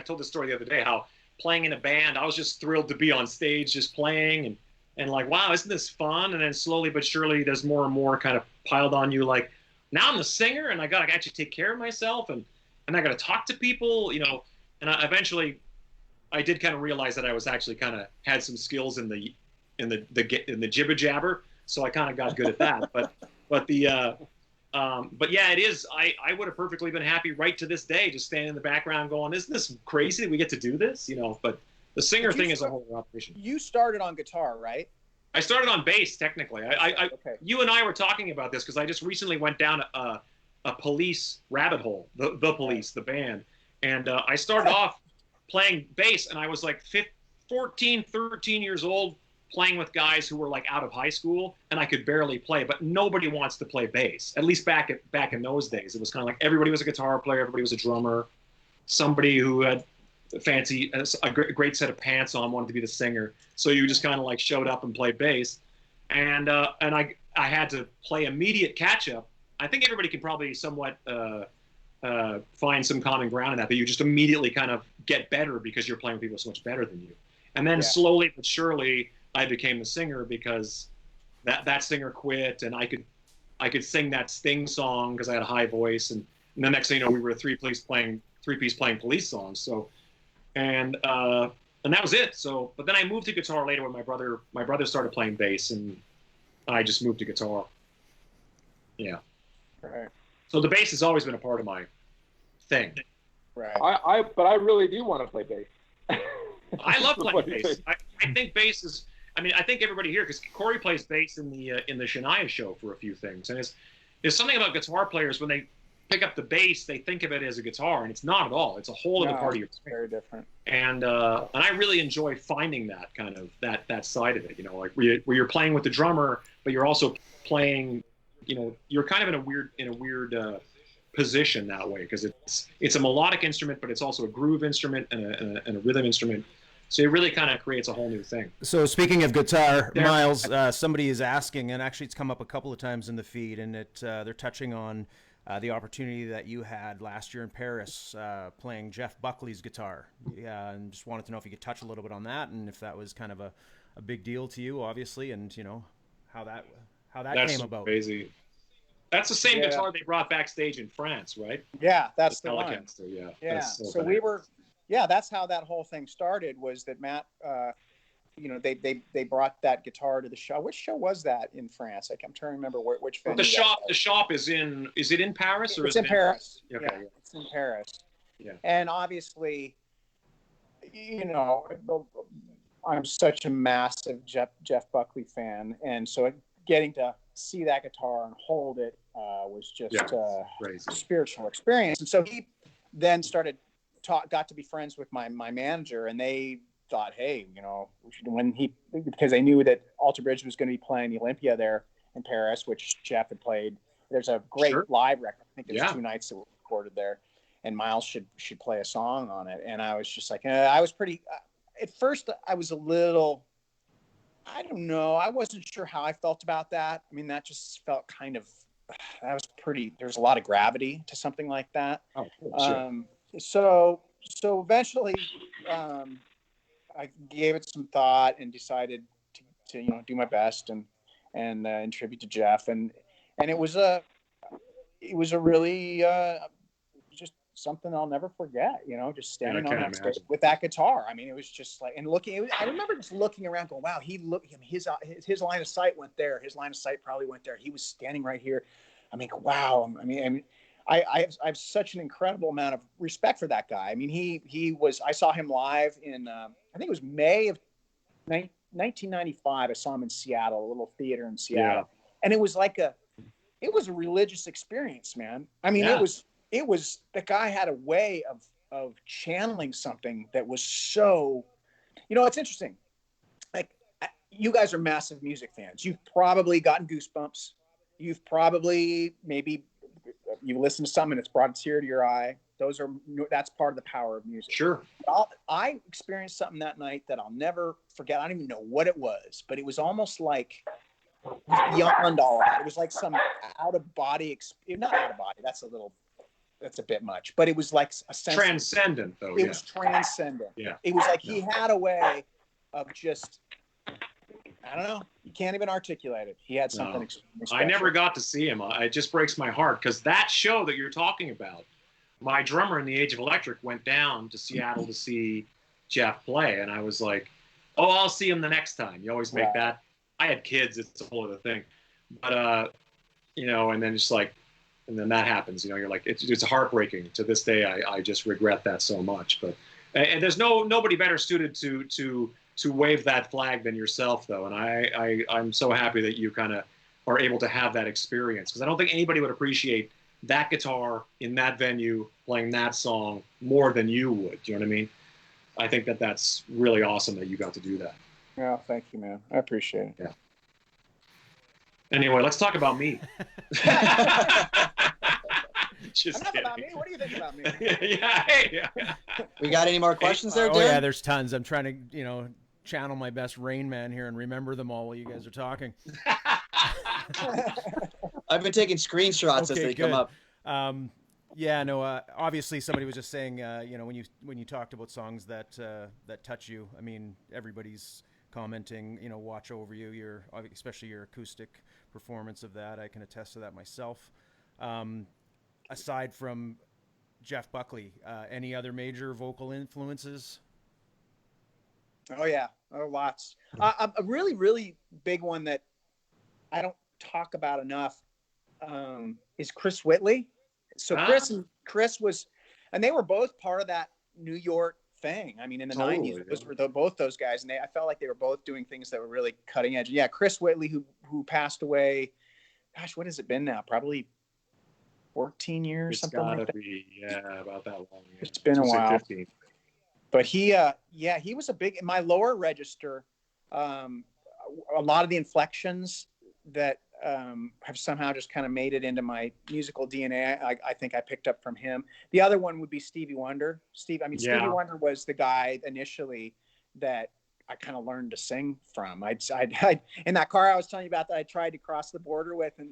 told this story the other day, how playing in a band, I was just thrilled to be on stage just playing and like, wow, isn't this fun? And then slowly but surely there's more and more kind of piled on you, like, now I'm the singer and I got to actually take care of myself and I got to talk to people, and eventually I did kind of realize that I was actually kind of had some skills in the in the jibber jabber. So I kind of got good at that. But yeah, it is. I would have perfectly been happy right to this day, just standing in the background going, "Isn't this crazy that we get to do this?" You know. But the singer thing is a whole operation. You started on guitar, right? I started on bass technically. Okay. You and I were talking about this because I just recently went down a Police rabbit hole, the Police, the band, and I started off playing bass, and I was like 14, 13 years old, playing with guys who were like out of high school, and I could barely play. But nobody wants to play bass. At least back in those days, it was kind of like everybody was a guitar player, everybody was a drummer, somebody who had a great set of pants on wanted to be the singer. So you just kind of like showed up and played bass, and I had to play immediate catch up. I think everybody can probably somewhat find some common ground in that, but you just immediately kind of get better because you're playing with people so much better than you. And then slowly but surely, I became the singer because that singer quit, and I could sing that Sting song because I had a high voice, and the next thing you know, we were a three-piece playing Police songs. So, and that was it. So, but then I moved to guitar later when my brother started playing bass, and I just moved to guitar. Yeah. Right. So the bass has always been a part of my thing. Right. But I really do want to play bass. I love playing bass. I think bass is. I mean, I think everybody here, because Corey plays bass in the Shania show for a few things, and there's something about guitar players when they pick up the bass, they think of it as a guitar, and it's not at all. It's a whole other part of your experience. Very different. And I really enjoy finding that kind of that side of it. You know, like where you're playing with the drummer, but you're also playing. You know, you're kind of in a weird position that way, because it's a melodic instrument, but it's also a groove instrument and a rhythm instrument. So it really kind of creates a whole new thing. So speaking of guitar, Myles, somebody is asking, and actually it's come up a couple of times in the feed, and they're touching on the opportunity that you had last year in Paris playing Jeff Buckley's guitar. Yeah, and just wanted to know if you could touch a little bit on that, and if that was kind of a big deal to you, obviously, and you know how that came about. Crazy. That's the same guitar they brought backstage in France, right? Yeah, that's the Telecaster. one. Yeah. So we were. Yeah, that's how that whole thing started. Was that Matt? You know, they brought that guitar to the show. Which show was that in France? I'm trying to remember which venue. The shop is in. Is it in Paris or it's in Paris? Okay. Yeah, it's in Paris. Yeah. And obviously, you know, I'm such a massive Jeff Buckley fan, and so getting to see that guitar and hold it was just a spiritual experience. And so he then got to be friends with my manager, and they thought, hey, you know, because they knew that Alter Bridge was going to be playing the Olympia there in Paris, which Jeff had played. There's a great live record. I think there's 2 nights that were recorded there, and Myles should play a song on it. And I was just like, I was pretty. At first, I was a little. I don't know. I wasn't sure how I felt about that. I mean, that just felt kind of. That was pretty. There's a lot of gravity to something like that. Oh, sure. So eventually, I gave it some thought and decided to do my best and in tribute to Jeff, and it was a really just something I'll never forget. You know, just standing on that stage with that guitar. I mean, it was just like, and looking. I remember just looking around, going, "Wow, his line of sight went there. His line of sight probably went there. He was standing right here." I mean, wow. I mean. I have such an incredible amount of respect for that guy. I mean, he was. I saw him live in I think it was May of 1995. I saw him in Seattle, a little theater in Seattle, and it was a religious experience, man. I mean, it was the guy had a way of channeling something that was so. You know, it's interesting. Like, you guys are massive music fans. You've probably gotten goosebumps. You've probably you listen to something and it's brought a tear to your eye. That's part of the power of music. Sure. I experienced something that night that I'll never forget. I don't even know what it was, but it was almost like beyond all of that. It was like some out of body, not out of body. That's a bit much, but it was like a sense transcendent though. It was transcendent. Yeah. It was like he had a way of just, I don't know. You can't even articulate it. He had something extremely special. I never got to see him. It just breaks my heart because that show that you're talking about, my drummer in the Age of Electric went down to Seattle to see Jeff play, and I was like, oh, I'll see him the next time. You always make Right. that. I had kids. It's a whole other thing. But, you know, and then just like, and then that happens, you know, you're like, it's heartbreaking. To this day, I just regret that so much. But, and there's nobody better suited to wave that flag than yourself, though. And I'm so happy that you kind of are able to have that experience, because I don't think anybody would appreciate that guitar in that venue playing that song more than you would. Do you know what I mean? I think that's really awesome that you got to do that. Yeah, thank you, man. I appreciate it. Yeah. Anyway, let's talk about me. Just Enough kidding. about me. What do you think about me? Yeah. We got any more questions there, Oh Darren? yeah, there's tons. I'm trying to, you know, channel my best Rain Man here and remember them all while you guys are talking. I've been taking screenshots as they come up. Yeah, no. Obviously, somebody was just saying, you know, when you talked about songs that touch you. I mean, everybody's commenting, you know, Watch Over You. Especially your acoustic performance of that. I can attest to that myself. Aside from Jeff Buckley, any other major vocal influences? Oh yeah, lots. A really, really big one that I don't talk about enough is Chris Whitley. So Chris was, and they were both part of that New York thing. I mean, in the '90s, those were both those guys, and I felt like they were both doing things that were really cutting edge. Yeah, Chris Whitley, who passed away. Gosh, what has it been now? Probably 14 years, It's something gotta like that. be, yeah, about that long. Yeah. It's been a while. 15. But he was a big, in my lower register, a lot of the inflections that have somehow just kind of made it into my musical DNA, I think I picked up from him. The other one would be Stevie Wonder. Stevie Wonder was the guy initially that I kind of learned to sing from. I'd in that car I was telling you about that I tried to cross the border with and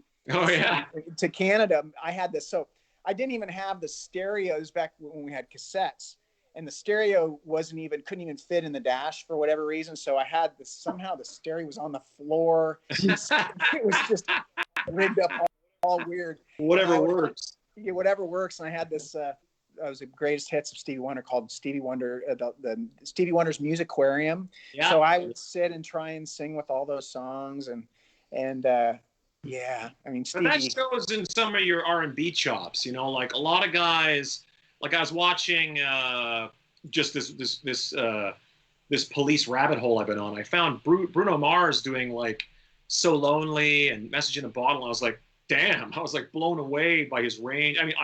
to Canada. I had this, so I didn't even have the stereos back when we had cassettes, and the stereo couldn't even fit in the dash for whatever reason. So I had this, somehow the stereo was on the floor. It was just rigged up all weird. Whatever works. Yeah, whatever works. And I had this, was the greatest hits of Stevie Wonder called Stevie Wonder, the Stevie Wonder's Musicquarium. Yeah. So I would sit and try and sing with all those songs and yeah, I mean, Stevie. But that shows in some of your R&B chops, you know, like a lot of guys, like I was watching just this police rabbit hole I've been on. I found Bruno Mars doing like So Lonely and Message in a Bottle. And I was like, damn, I was like blown away by his range. I mean,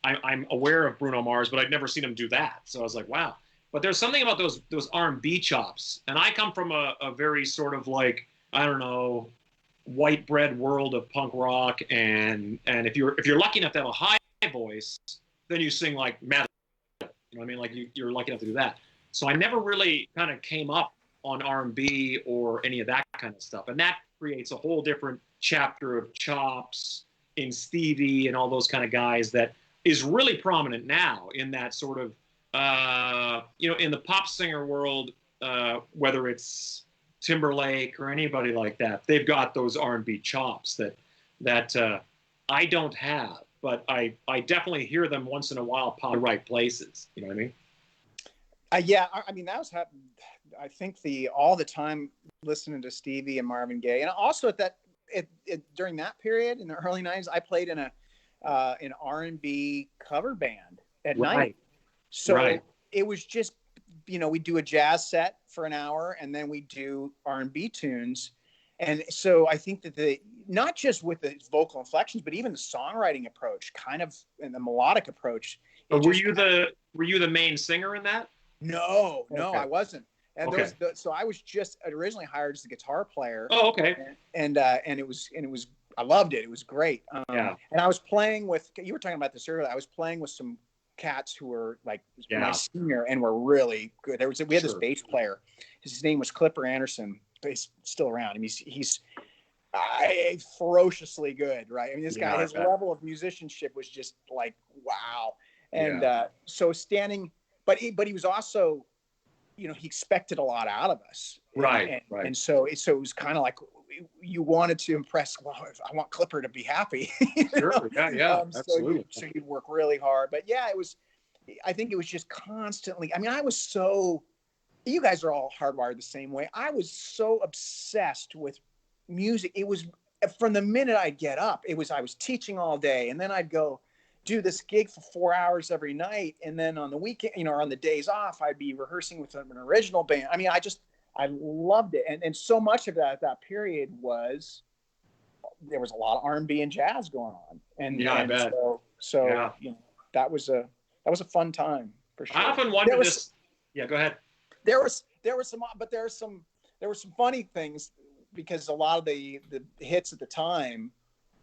I'm aware of Bruno Mars, but I'd never seen him do that. So I was like, wow. But there's something about those R&B chops. And I come from a very sort of like, I don't know, white bread world of punk rock. And if you're lucky enough to have a high voice, then you sing like metal. You know what I mean? Like you're lucky enough to do that. So I never really kind of came up on R&B or any of that kind of stuff. And that creates a whole different chapter of chops in Stevie and all those kind of guys that is really prominent now in that sort of, you know, in the pop singer world, whether it's Timberlake or anybody like that, they've got those R&B chops that I don't have. But I definitely hear them once in a while pop in the right places. You know what I mean? Yeah, I mean, that was happening. I think all the time listening to Stevie and Marvin Gaye, and also during that period in the early '90s, I played in an R&B cover band at night. So it was just, you know, we do a jazz set for an hour and then we do R&B tunes. And so I think that not just with the vocal inflections, but even the songwriting approach, kind of, and the melodic approach. But were you the main singer in that? No, Okay. I wasn't. And Okay. so I was just originally hired as a guitar player. Oh, okay. And it was I loved it. It was great. Yeah. And I was playing with, you were talking about this earlier, I was playing with some cats who were like my senior and were really good. We had this bass player. His name was Clipper Anderson. He's still around. I mean, he's ferociously good, right? I mean, this guy, his level of musicianship was just like, wow. And so but he was also, you know, he expected a lot out of us. Right. And so it was kind of like, you wanted to impress, well, I want Clipper to be happy. Sure. Yeah. Absolutely. So you'd work really hard. But yeah, I think it was just constantly, I mean, I was so you guys are all hardwired the same way. I was so obsessed with music. It was from the minute I'd get up, I was teaching all day, and then I'd go do this gig for 4 hours every night. And then on the weekend, or on the days off, I'd be rehearsing with an original band. I mean, I loved it. And so much of that period there was a lot of R&B and jazz going on. And I bet. So that was a fun time for sure. I often wonder this. Yeah, go ahead. There were some funny things, because a lot of the hits at the time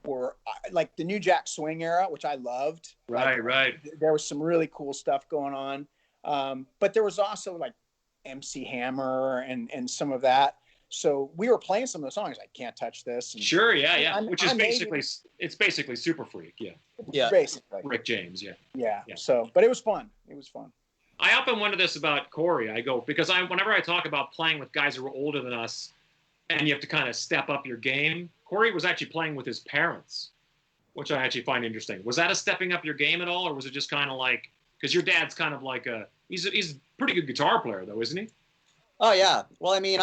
were like the New Jack Swing era, which I loved. Right. There was some really cool stuff going on. But there was also like MC Hammer and some of that. So we were playing some of the songs like Can't Touch This. And, sure, yeah. Which is basically Super Freak, yeah. Basically. Rick James, yeah. So, but it was fun. I often wonder this about Corey. Because whenever I talk about playing with guys who are older than us, and you have to kind of step up your game, Corey was actually playing with his parents, which I actually find interesting. Was that a stepping up your game at all, or was it just kind of like, because your dad's kind of like he's a pretty good guitar player though, isn't he? Oh yeah. Well, I mean,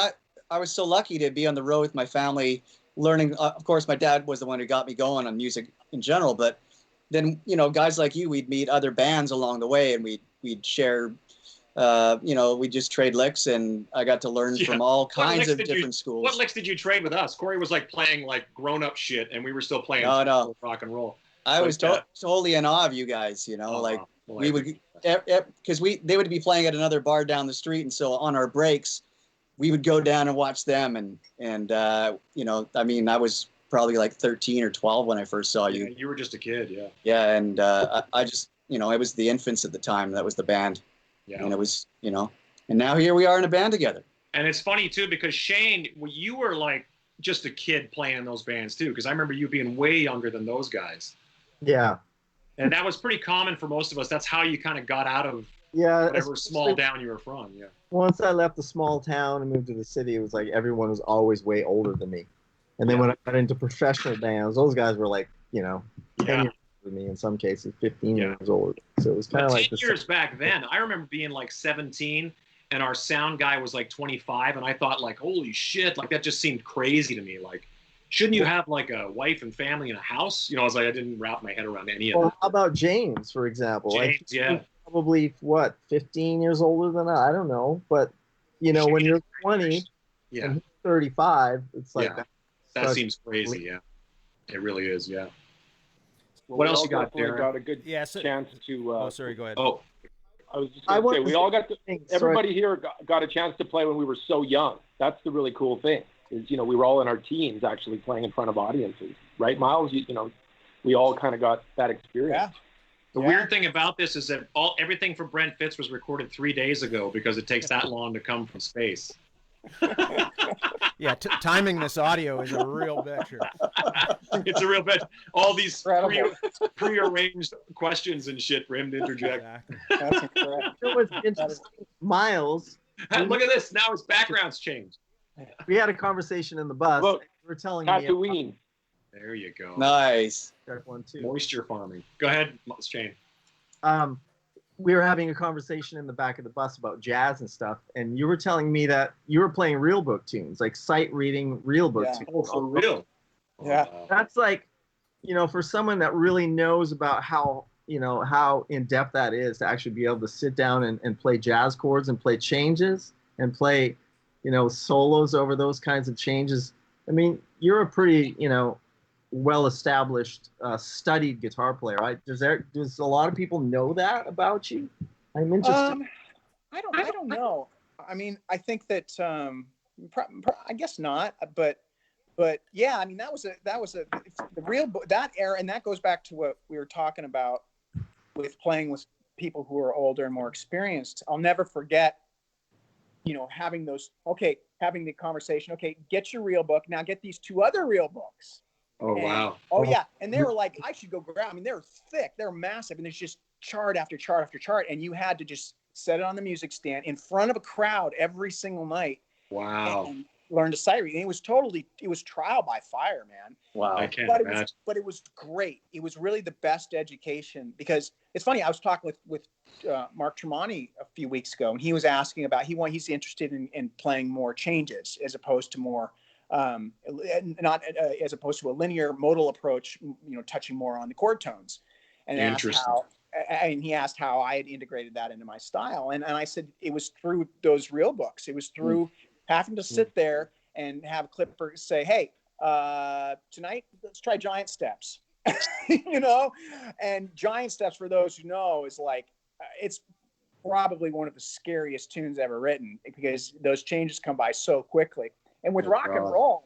I was so lucky to be on the road with my family, learning. Of course, my dad was the one who got me going on music in general, but then guys like you, we'd meet other bands along the way, and we'd share. We just trade licks, and I got to learn from all kinds of different schools. What licks did you trade with us? Corey was like playing like grown-up shit, and we were still playing rock and roll. I was totally in awe of you guys. We would, because they would be playing at another bar down the street, and so on our breaks, we would go down and watch them. And I mean, I was probably like 13 or 12 when I first saw you. You were just a kid, yeah. Yeah, and I just, it was the Infants at the time. That was the band. Yeah. And it was, and now here we are in a band together. And it's funny too, because Shane, you were like just a kid playing in those bands too, because I remember you being way younger than those guys. Yeah. And that was pretty common for most of us. That's how you kind of got out of whatever small town you were from. Yeah. Once I left the small town and moved to the city, it was like everyone was always way older than me. And then when I got into professional bands, those guys were like, 10 years with me, in some cases 15 years old. So it was kind of like 10 years back then. I remember being like 17 and our sound guy was like 25, and I thought like, holy shit, like that just seemed crazy to me. Like, shouldn't you have like a wife and family and a house? I was like, I didn't wrap my head around any of that. How about James, for example? James, probably 15 years older than I don't know, but when you're 20 and he's 35, it's like that seems crazy. Yeah, it really is. Yeah. What else you got, Darren? Got a good chance to. Sorry, go ahead. Oh, I was just going to say, we all got to. Everybody here got a chance to play when we were so young. That's the really cool thing. Is we were all in our teens actually playing in front of audiences, right, Myles? We all kind of got that experience. Yeah. The weird thing about this is that everything for Brent Fitz was recorded 3 days ago because it takes that long to come from space. Yeah, timing this audio is a real bitch here. It's a real bitch. All these pre-arranged questions and shit for him to interject. That's incredible. It was interesting. Myles. Look at this. Now his background's changed. We had a conversation in the bus. Look, you were telling Tatooine. me. There you go. Nice. One too. Moisture farming. Go ahead, Shane. We were having a conversation in the back of the bus about jazz and stuff, and you were telling me that you were playing real book tunes, like sight reading real book tunes. Oh, for real? Yeah. That's like, for someone that really knows about how in depth that is to actually be able to sit down and play jazz chords and play changes and play, solos over those kinds of changes. I mean, you're a pretty, well-established, studied guitar player, right? Does a lot of people know that about you? I'm interested. I don't know. I mean, I think that I guess not, but yeah, I mean that was the real that era, and that goes back to what we were talking about with playing with people who are older and more experienced. I'll never forget, having the conversation. Okay, get your real book now. Get these two other real books. Oh, wow. Oh, yeah. And they were like, I should go grab. I mean, they're thick. They're massive. And there's just chart after chart after chart. And you had to just set it on the music stand in front of a crowd every single night. Wow. And learned to sight read. And it was trial by fire, man. Wow. I can't imagine. But it was great. It was really the best education, because it's funny. I was talking with Mark Tremonti a few weeks ago, and he was asking about, he's interested in playing more changes as opposed to more, not as opposed to a linear modal approach, touching more on the chord tones. And he asked how I had integrated that into my style. And I said, it was through those real books. It was through having to sit there and have Clipper say, hey, tonight, let's try giant steps, and giant steps, for those who know, is like, it's probably one of the scariest tunes ever written, because those changes come by so quickly. And with rock and roll,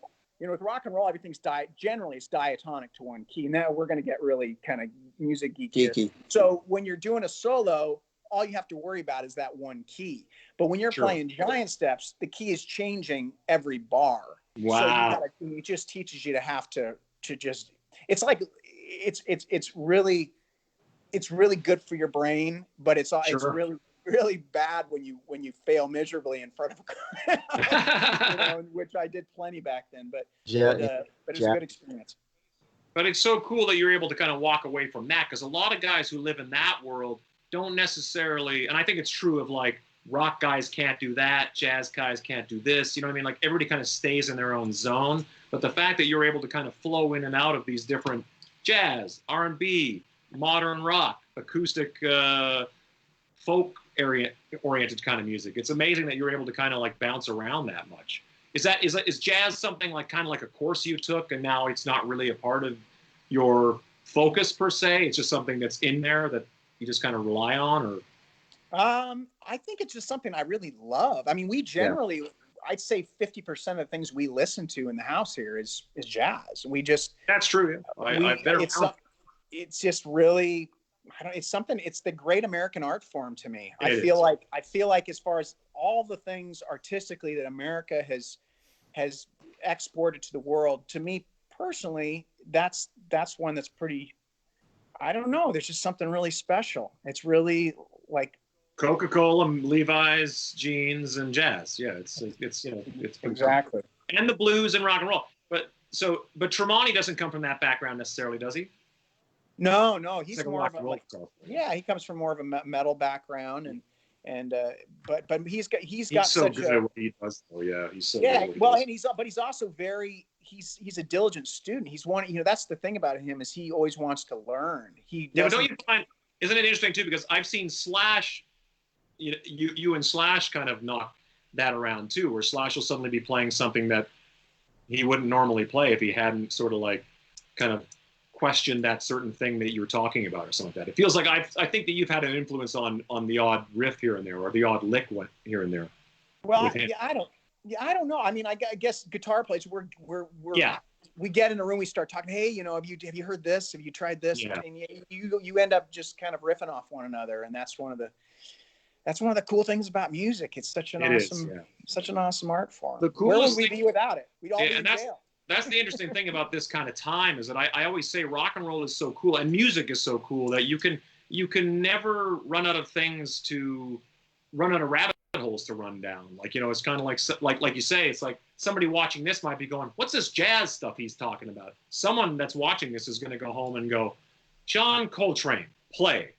everything's generally it's diatonic to one key. Now we're going to get really kind of music geeky. So when you're doing a solo, all you have to worry about is that one key. But when you're playing giant steps, the key is changing every bar. Wow. So it just teaches you to have to just, it's like, it's really good for your brain, but it's really, really bad when you fail miserably in front of a crowd, which I did plenty back then, but it's a good experience. But it's so cool that you're able to kind of walk away from that, because a lot of guys who live in that world don't necessarily, and I think it's true of like rock guys can't do that, jazz guys can't do this, you know what I mean? Like everybody kind of stays in their own zone. But the fact that you're able to kind of flow in and out of these different jazz, R&B, modern rock, acoustic, folk oriented kind of music, it's amazing that you're able to kind of like bounce around that much. Is jazz something like kind of like a course you took and now it's not really a part of your focus per se? It's just something that's in there that you just kind of rely on, or? I think it's just something I really love. I mean, we generally, I'd say 50% of the things we listen to in the house here is jazz. We just, that's true. It's just really, it's the great American art form to me. I feel like as far as all the things artistically that America has exported to the world, to me personally, that's one that's pretty, I don't know. There's just something really special. It's really like Coca-Cola, Levi's, jeans, and jazz. Yeah, it's exactly. And the blues and rock and roll. But Tremonti doesn't come from that background necessarily, does he? No, he's like more of a he comes from more of a metal background, but he's got so such good at what he does. Oh yeah, he's so good at what he does. And he's also very he's a diligent student. He's that's the thing about him, is he always wants to learn. But don't you find, isn't it interesting too, because I've seen Slash, you and Slash kind of knock that around too, where Slash will suddenly be playing something that he wouldn't normally play if he hadn't sort of like kind of questioned that certain thing that you were talking about or something like that. It feels like I think that you've had an influence on the odd riff here and there, or the odd lick here and there. Well, I don't know. I mean, I guess guitar players, we get in a room, we start talking. Hey, have you heard this? Have you tried this? Yeah. And you end up just kind of riffing off one another, and that's one of the cool things about music. It's such an awesome art form. The Where coolest would we thing, be without it? We'd all be in that's, jail. That's the interesting thing about this kind of time, is that I always say rock and roll is so cool and music is so cool that you can never run out of rabbit holes to run down. Like, it's kind of like you say, it's like somebody watching this might be going, what's this jazz stuff he's talking about? Someone that's watching this is going to go home and go, John Coltrane, play,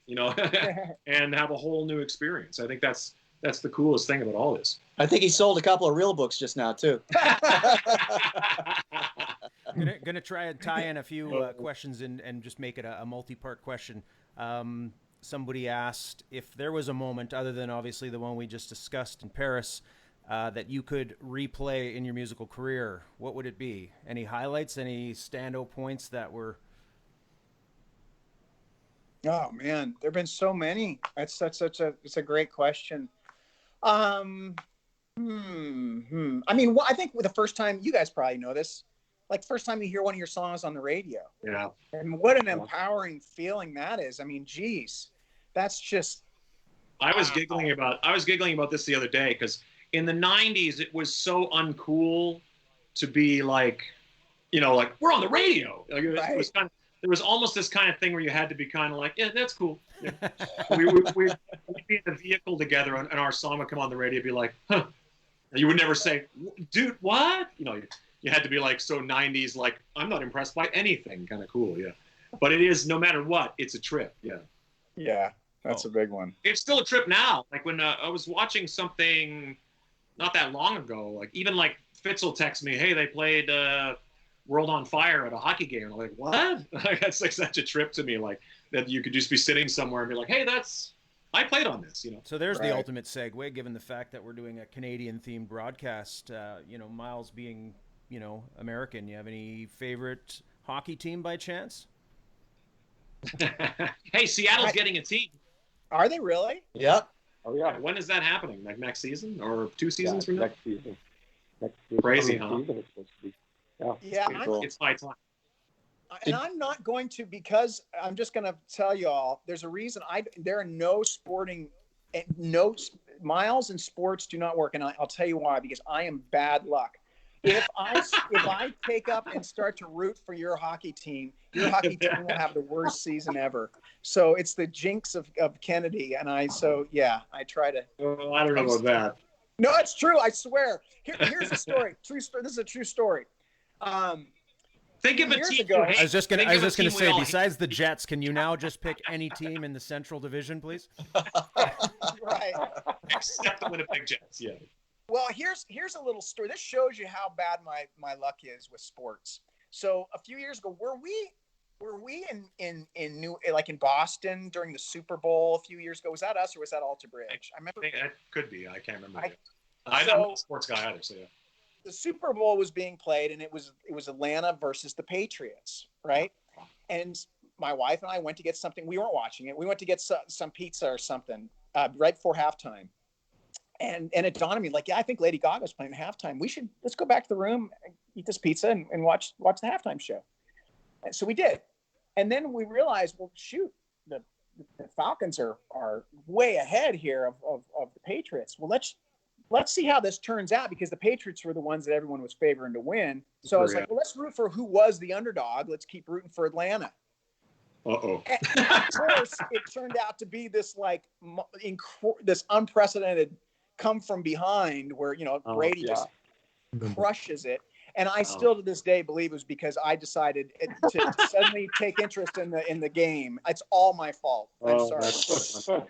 and have a whole new experience. I think that's the coolest thing about all this. I think he sold a couple of real books just now too. Gonna try and tie in a few questions and just make it a multi-part question. Somebody asked if there was a moment, other than obviously the one we just discussed in Paris, that you could replay in your musical career. What would it be? Any highlights? Any standout points that were? Oh man, there've been so many. It's a great question. I mean, I think the first time, you guys probably know this, like first time you hear one of your songs on the radio. Yeah. And what an empowering feeling that is. I mean, geez, that's just. I was giggling about this the other day, because in the 90s it was so uncool to be like, like we're on the radio. Like, it was kind of, there was almost this kind of thing where you had to be kind of like, yeah, that's cool. Yeah. We'd be in a vehicle together, and our song would come on the radio, be like, huh, You would never say, dude, what? You had to be like so 90s, like, I'm not impressed by anything, kind of cool, yeah. But it is, no matter what, it's a trip, yeah. Yeah, that's a big one. It's still a trip now. Like when I was watching something not that long ago, like even like Fitz will text me, hey, they played World on Fire at a hockey game. And I'm like, what? That's like such a trip to me, like that you could just be sitting somewhere and be like, hey, I played on this, So there's the ultimate segue, given the fact that we're doing a Canadian-themed broadcast. Myles being, American, you have any favorite hockey team by chance? Hey, Seattle's getting a team. Are they really? Yep. Oh yeah. When is that happening? Like next season or 2 seasons from now? Next season. Crazy, huh? Season it's supposed to be. Yeah. Yeah, It's my time. and I'm not going to, because I'm just going to tell you all, there's a reason there are no Myles and sports do not work. And I'll tell you why, because I am bad luck. If I take up and start to root for your hockey team will have the worst season ever. So it's the jinx of Kennedy. And I try to. Oh, I don't know about that. No, it's true. I swear. Here's a story. True story. This is a true story. Think of a years team. ago- I was just gonna say, all- besides the Jets, can you now just pick any team in the Central Division, please? Right. Except the Winnipeg Jets, yeah. Well, here's a little story. This shows you how bad my luck is with sports. So a few years ago, were we in Boston during the Super Bowl a few years ago? Was that us or was that Alter Bridge? I remember. I think that could be. I can't remember. So- I'm not a sports guy either, so yeah. The Super Bowl was being played, and it was Atlanta versus the Patriots, right? And my wife and I went to get something. We weren't watching it. We went to get some pizza or something right before halftime. And it dawned on me, like, yeah, I think Lady Gaga's playing halftime. Let's go back to the room, eat this pizza, and watch the halftime show. And so we did. And then we realized, well, shoot, the Falcons are way ahead here of the Patriots. Well, let's see how this turns out, because the Patriots were the ones that everyone was favoring to win. So I was like, well, let's root for who was the underdog. Let's keep rooting for Atlanta. Uh-oh. And of course, it turned out to be this this unprecedented come from behind where, Brady just crushes it. And I still to this day believe it was because I decided to suddenly take interest in the game. It's all my fault. I'm sorry.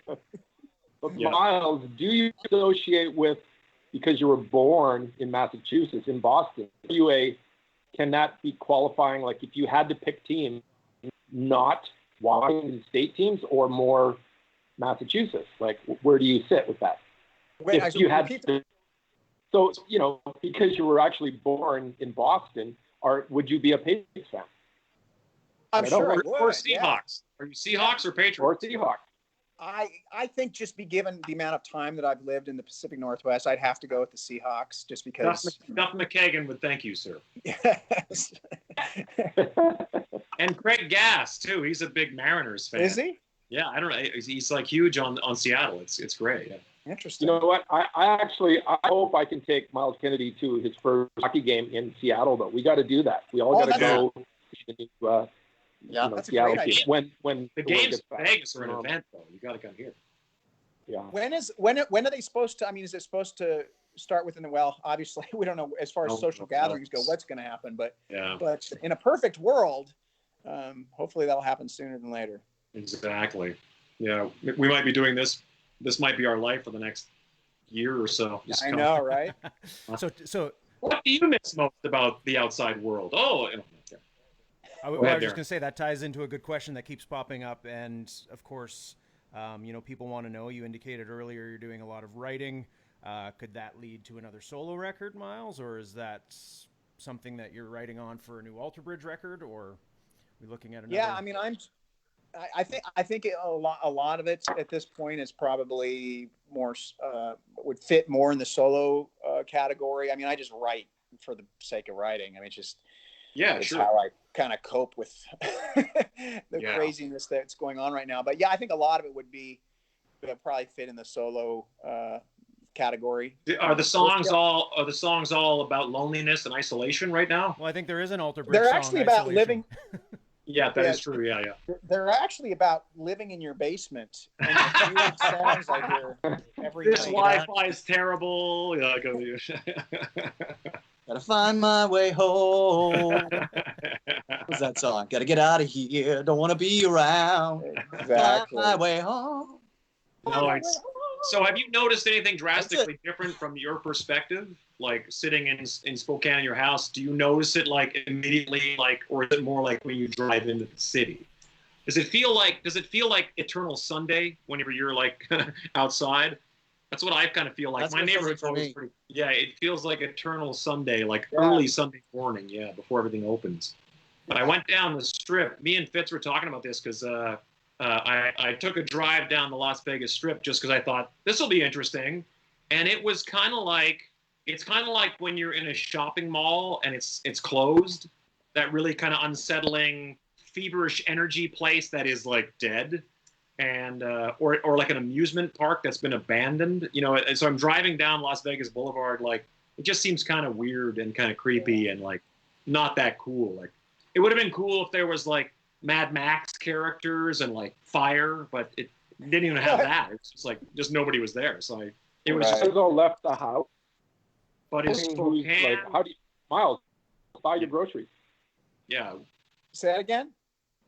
But Myles, do you associate with, because you were born in Massachusetts, in Boston, can that be qualifying, like if you had to pick teams, not Washington State teams or more Massachusetts? Like, where do you sit with that? Wait, if you had to, so, because you were actually born in Boston, would you be a Patriots fan? I'm sure I would, or Seahawks. yeah. Are you Seahawks or Patriots? Or Seahawks? I think just be given the amount of time that I've lived in the Pacific Northwest, I'd have to go with the Seahawks just because. Duff McKagan would thank you, sir. Yes. And Craig Gass too. He's a big Mariners fan. Is he? Yeah, I don't know. He's like huge on Seattle. It's great. Yeah. Interesting. You know what? I hope I can take Myles Kennedy to his first hockey game in Seattle, though. We got to do that. We all got to go to the new that's Seattle a great team. idea. When The games in Vegas are an event, though. You got to come here. Yeah. When are they supposed to? I mean, is it supposed to start within the? Well, obviously, we don't know as far as social gatherings go what's going to happen, but in a perfect world, hopefully that'll happen sooner than later. Exactly. Yeah, we might be doing this. This might be our life for the next year or so. I know, right? So what do you miss most about the outside world? I was just going to say that ties into a good question that keeps popping up. And of course, people want to know, you indicated earlier you're doing a lot of writing. Could that lead to another solo record, Myles? Or is that something that you're writing on for a new Alter Bridge record? Or are we looking at another? Yeah, I mean, I think a lot of it at this point is probably more would fit more in the solo category. I mean, I just write for the sake of writing. I mean, it's how I kind of cope with the craziness that's going on right now. But yeah, I think a lot of it would probably fit in the solo category. Are the songs all about loneliness and isolation right now? Well, I think there is an Alter Bridge They're song, actually about Isolation. living. Yeah, that is true. Yeah. They're actually about living in your basement. And the few songs I hear every This night. Wi-Fi is terrible. Gotta find my way home. What's that song? Gotta get out of here. Don't want to be around. Exactly. Find my way home. No, so have you noticed anything drastically different from your perspective? Like sitting in Spokane in your house, do you notice it like immediately, like, or is it more like when you drive into the city? Does it feel like eternal Sunday whenever you're like outside? That's what I kind of feel like. That's My what it feels neighborhood's like for always me. pretty. Yeah, it feels like eternal Sunday, like Yeah. early Sunday morning. Yeah, before everything opens. But I went down the Strip. Me and Fitz were talking about this because I took a drive down the Las Vegas Strip just because I thought this will be interesting, and it was kind of like when you're in a shopping mall and it's closed. That really kind of unsettling, feverish energy place that is like dead, and or like an amusement park that's been abandoned. You know, and so I'm driving down Las Vegas Boulevard, like it just seems kind of weird and kind of creepy and like not that cool. Like it would have been cool if there was like Mad Max characters and like fire, but it didn't even have that. It's just like nobody was there. So it was Right. just, all left the house. but it's Spokane. Like, how do you, Myles, buy your groceries? Yeah. Say that again.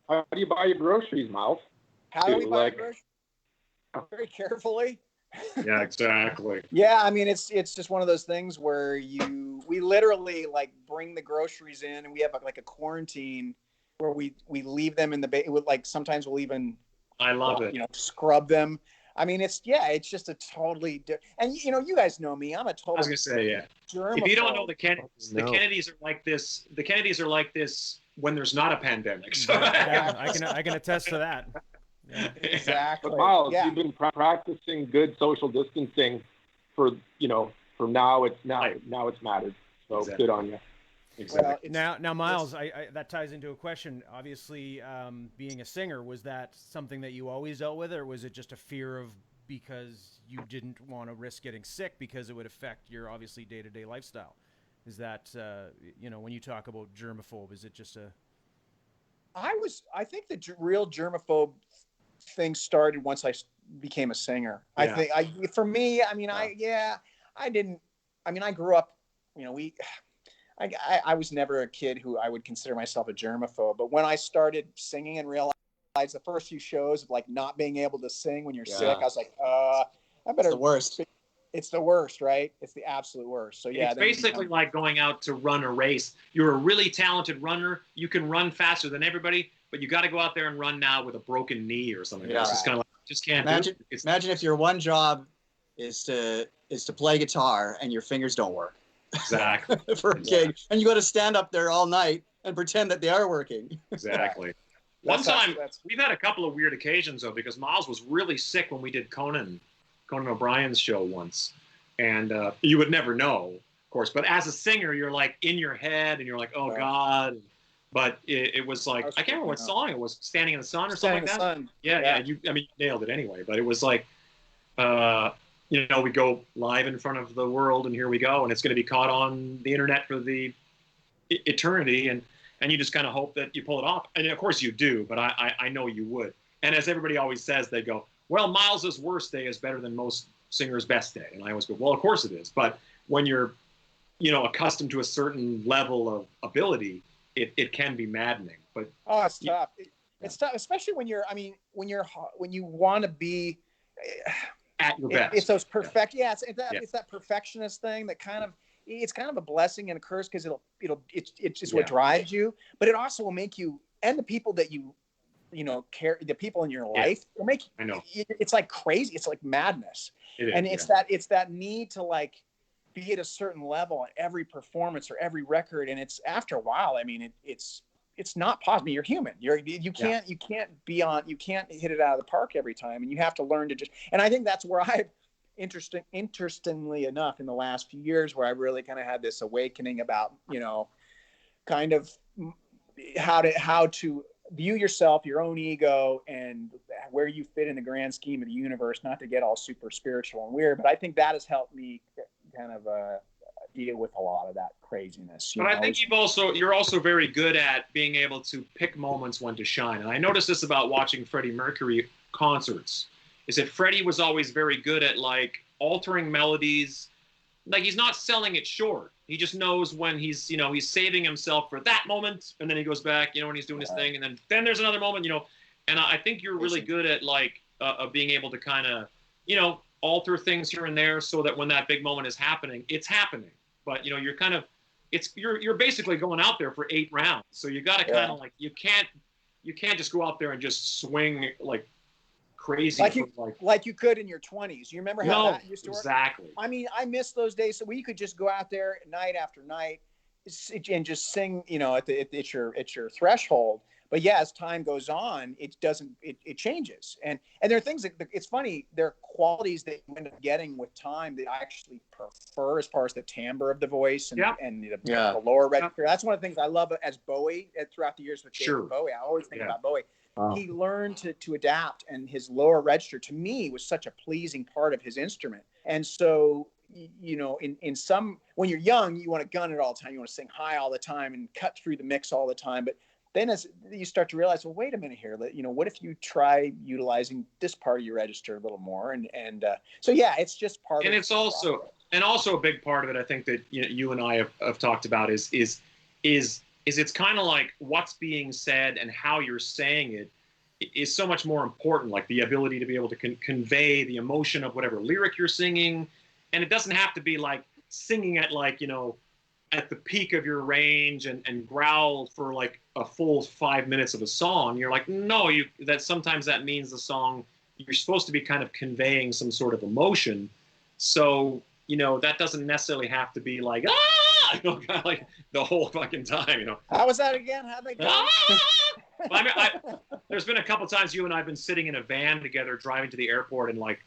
How do you buy your groceries, Myles? How do we buy like- groceries? Very carefully. Yeah, exactly. Yeah, I mean it's just one of those things where we literally like bring the groceries in, and we have like a quarantine where we leave them in the like sometimes we'll even I love it. you know, scrub them. I mean it's just a totally and you know, you guys know me, I'm a total I was gonna say, yeah. germaphobe. If you don't know the Kennedys, No. the Kennedys are like this. The Kennedys are like this when there's not a pandemic. So Yeah, I can attest to that. Yeah. Exactly. But Myles, Yeah. you've been practicing good social distancing for now it's mattered. So Exactly. good on you. Well, it's, Now, Myles, I that ties into a question. Obviously, being a singer, was that something that you always dealt with, or was it just a fear of because you didn't want to risk getting sick because it would affect your obviously day-to-day lifestyle? Is that when you talk about germaphobe, is it just a? I think the real germaphobe thing started once I became a singer. Yeah. I think for me, I mean, I grew up, you know, I was never a kid who I would consider myself a germaphobe, but when I started singing and realized the first few shows of like not being able to sing when you're sick, I was like, I better. It's the worst. It's the worst, right? It's the absolute worst. So yeah, it's basically like going out to run a race. You're a really talented runner. You can run faster than everybody, but you got to go out there and run now with a broken knee or something. Yeah. It's just kind of like just can't Imagine, do it. imagine if your one job is to play guitar and your fingers don't work Exactly. for a gig, and you got to stand up there all night and pretend that they are working. Exactly. That's- One time, that's- we've had a couple of weird occasions though, because Myles was really sick when we did Conan O'Brien's show once, and you would never know, of course. But as a singer, you're like in your head, and you're like, oh God. But it was like I can't remember what song it was, "Standing in the Sun" or something like that. Yeah. You nailed it anyway. But it was like, we go live in front of the world, and here we go, and it's going to be caught on the internet for the eternity, and you just kind of hope that you pull it off. And of course you do, but I know you would. And as everybody always says, they go, well, Miles's worst day is better than most singers' best day. And I always go, well, of course it is. But when you're, accustomed to a certain level of ability, it can be maddening. But it's tough. It's tough, especially when you want to be at your best. It's those perfect. Yeah, it's that perfectionist thing that it's kind of a blessing and a curse because it's just what drives you, but it also will make you and the people that you care, the people in your life, will make. I know. It's like crazy. It's like madness. It's that need to like be at a certain level at every performance or every record, and it's after a while. I mean, it's not possible. You're human. You can't hit it out of the park every time, and you have to learn to just. And I think that's where I've interestingly enough in the last few years where I really kind of had this awakening about kind of how to view yourself, your own ego, and where you fit in the grand scheme of the universe. Not to get all super spiritual and weird, but I think that has helped me kind of deal with a lot of that craziness. But I think you're also very good at being able to pick moments when to shine. And I noticed this about watching Freddie Mercury concerts. is that Freddie was always very good at like altering melodies. Like he's not selling it short. He just knows when he's, you know, he's saving himself for that moment, and then he goes back, you know, when he's doing his thing, and then there's another moment, you know. And I think you're really good at like being able to kind of, you know, alter things here and there so that when that big moment is happening, it's happening. But you know, you're kind of, you're basically going out there for 8 rounds, so you got to kind of like you can't just go out there and just swing like crazy like you could in your 20s. You remember how that used to work? Exactly. I mean, I miss those days. So we could just go out there night after night and just sing, you know, at your threshold. But yeah, as time goes on, it changes. And there are things that, it's funny, there are qualities that you end up getting with time that I actually prefer as far as the timbre of the voice and the lower register. That's one of the things I love as Bowie throughout the years with David Bowie. I always think about Bowie. He learned to adapt, and his lower register to me was such a pleasing part of his instrument. And so, you know, in some, when you're young, you want to gun it all the time. You want to sing high all the time and cut through the mix all the time. But then as you start to realize, well, wait a minute here, you know, what if you try utilizing this part of your register a little more? And so, yeah, it's just part of it. And it's also a big part of it, I think, that you and I have talked about is it's kind of like what's being said and how you're saying it is so much more important, like the ability to be able to convey the emotion of whatever lyric you're singing. And it doesn't have to be like singing at like, you know, at the peak of your range and growl for like a full 5 minutes of a song. You're like, no, sometimes that means the song, you're supposed to be kind of conveying some sort of emotion. So, you know, that doesn't necessarily have to be like, you know, kind of like the whole fucking time, you know. How was that again? How'd they go? I mean, there's been a couple times you and I have been sitting in a van together driving to the airport, and like,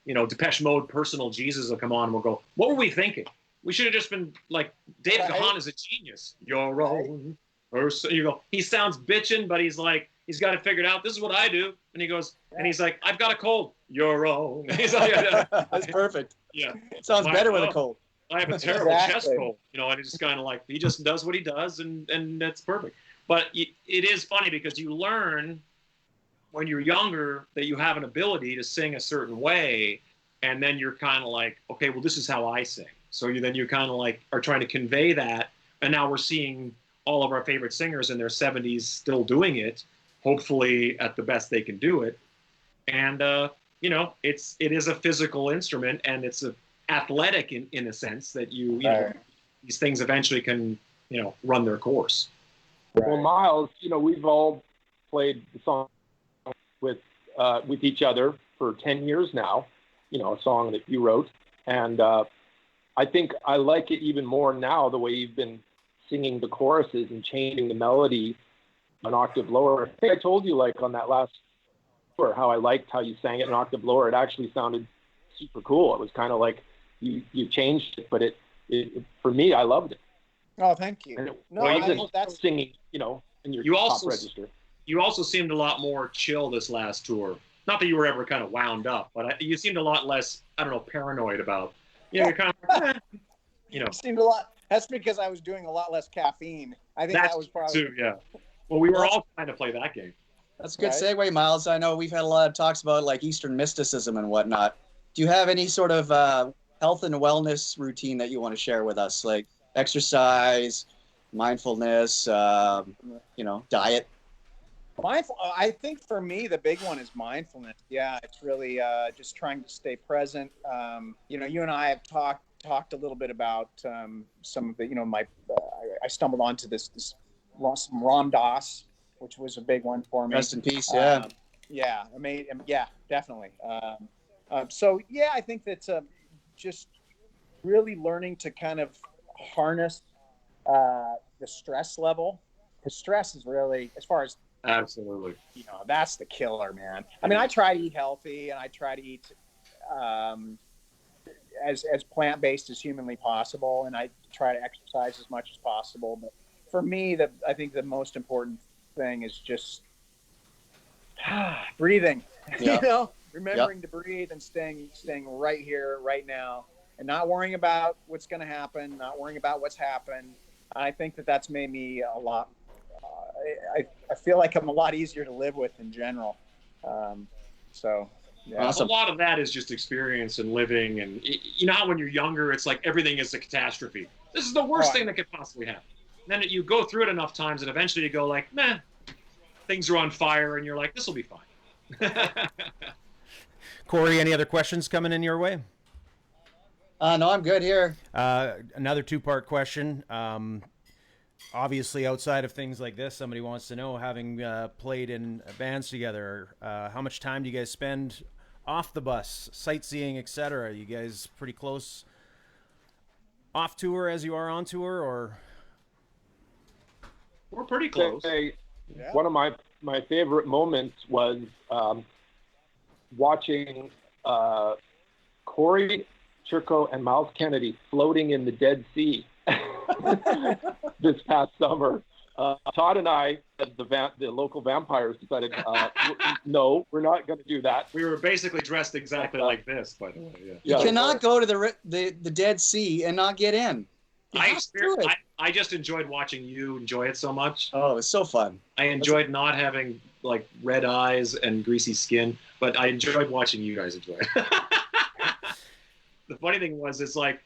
you know, Depeche Mode, Personal Jesus will come on and we'll go, what were we thinking? We should have just been like, Dave Gahan is a genius. Your own person. You go, he sounds bitching, but he's like, he's got it figured out. This is what I do. And he goes, and he's like, I've got a cold. Your own. He's like, that's perfect. Yeah. It sounds better with a cold. I have a terrible chest cold, you know, and it's just kind of like, he just does what he does, and that's perfect. But it is funny because you learn when you're younger that you have an ability to sing a certain way, and then you're kind of like, okay, well, this is how I sing. So you kind of like are trying to convey that, and now we're seeing all of our favorite singers in their 70s still doing it, hopefully at the best they can do it. And you know, it is a physical instrument, and it's a athletic in a sense that you know, these things eventually can, you know, run their course. Well, Myles, you know, we've all played the song with each other for 10 years now, you know, a song that you wrote. And I think I like it even more now, the way you've been singing the choruses and changing the melody an octave lower. I think I told you, like, on that last tour, how I liked how you sang it an octave lower. It actually sounded super cool. It was kind of like you changed it, but it for me, I loved it. Oh, thank you. And it No, wasn't that's singing, you know, in your top register. You also seemed a lot more chill this last tour. Not that you were ever kind of wound up, but you seemed a lot less, I don't know, paranoid about, you know, you're kind of, you know. It seemed a lot. That's because I was doing a lot less caffeine. I think that was probably. Too, yeah. Well, we were all trying to play that game. That's a good segue, Myles. I know we've had a lot of talks about like Eastern mysticism and whatnot. Do you have any sort of health and wellness routine that you want to share with us, like exercise, mindfulness, you know, diet? I think for me, the big one is mindfulness. Yeah, it's really just trying to stay present. You know, you and I have talked a little bit about some of the, you know, I stumbled onto this Ram Dass, which was a big one for me. Rest in peace. Yeah. Yeah. I mean, yeah, definitely. So yeah, I think that's just really learning to kind of harness the stress level. Because stress is really, as far as, absolutely, you know, that's the killer, man. I mean, I try to eat healthy, and I try to eat as plant-based as humanly possible, and I try to exercise as much as possible. But for me, I think the most important thing is just breathing. Yeah. You know, remembering to breathe and staying right here, right now, and not worrying about what's going to happen, not worrying about what's happened. I think that's made me a lot. I feel like I'm a lot easier to live with in general. So Yeah. Awesome. A lot of that is just experience and living. And you know how when you're younger, it's like everything is a catastrophe. This is the worst thing that could possibly happen. And then you go through it enough times, and eventually you go like, nah, things are on fire, and you're like, this will be fine. Corey, any other questions coming in your way? No, I'm good here. Another two-part question. Obviously, outside of things like this, somebody wants to know, having played in bands together, how much time do you guys spend off the bus, sightseeing, etc.? Are you guys pretty close off tour as you are on tour, or? We're pretty close. One of my favorite moments was watching Corey Churko and Myles Kennedy floating in the Dead Sea this past summer. Todd and I, the local vampires, decided, no, we're not going to do that. We were basically dressed exactly like this, by the way. Yeah. You cannot go to the Dead Sea and not get in. I just enjoyed watching you enjoy it so much. Oh, it was so fun. I enjoyed not having like red eyes and greasy skin, but I enjoyed watching you guys enjoy it. The funny thing was, it's like,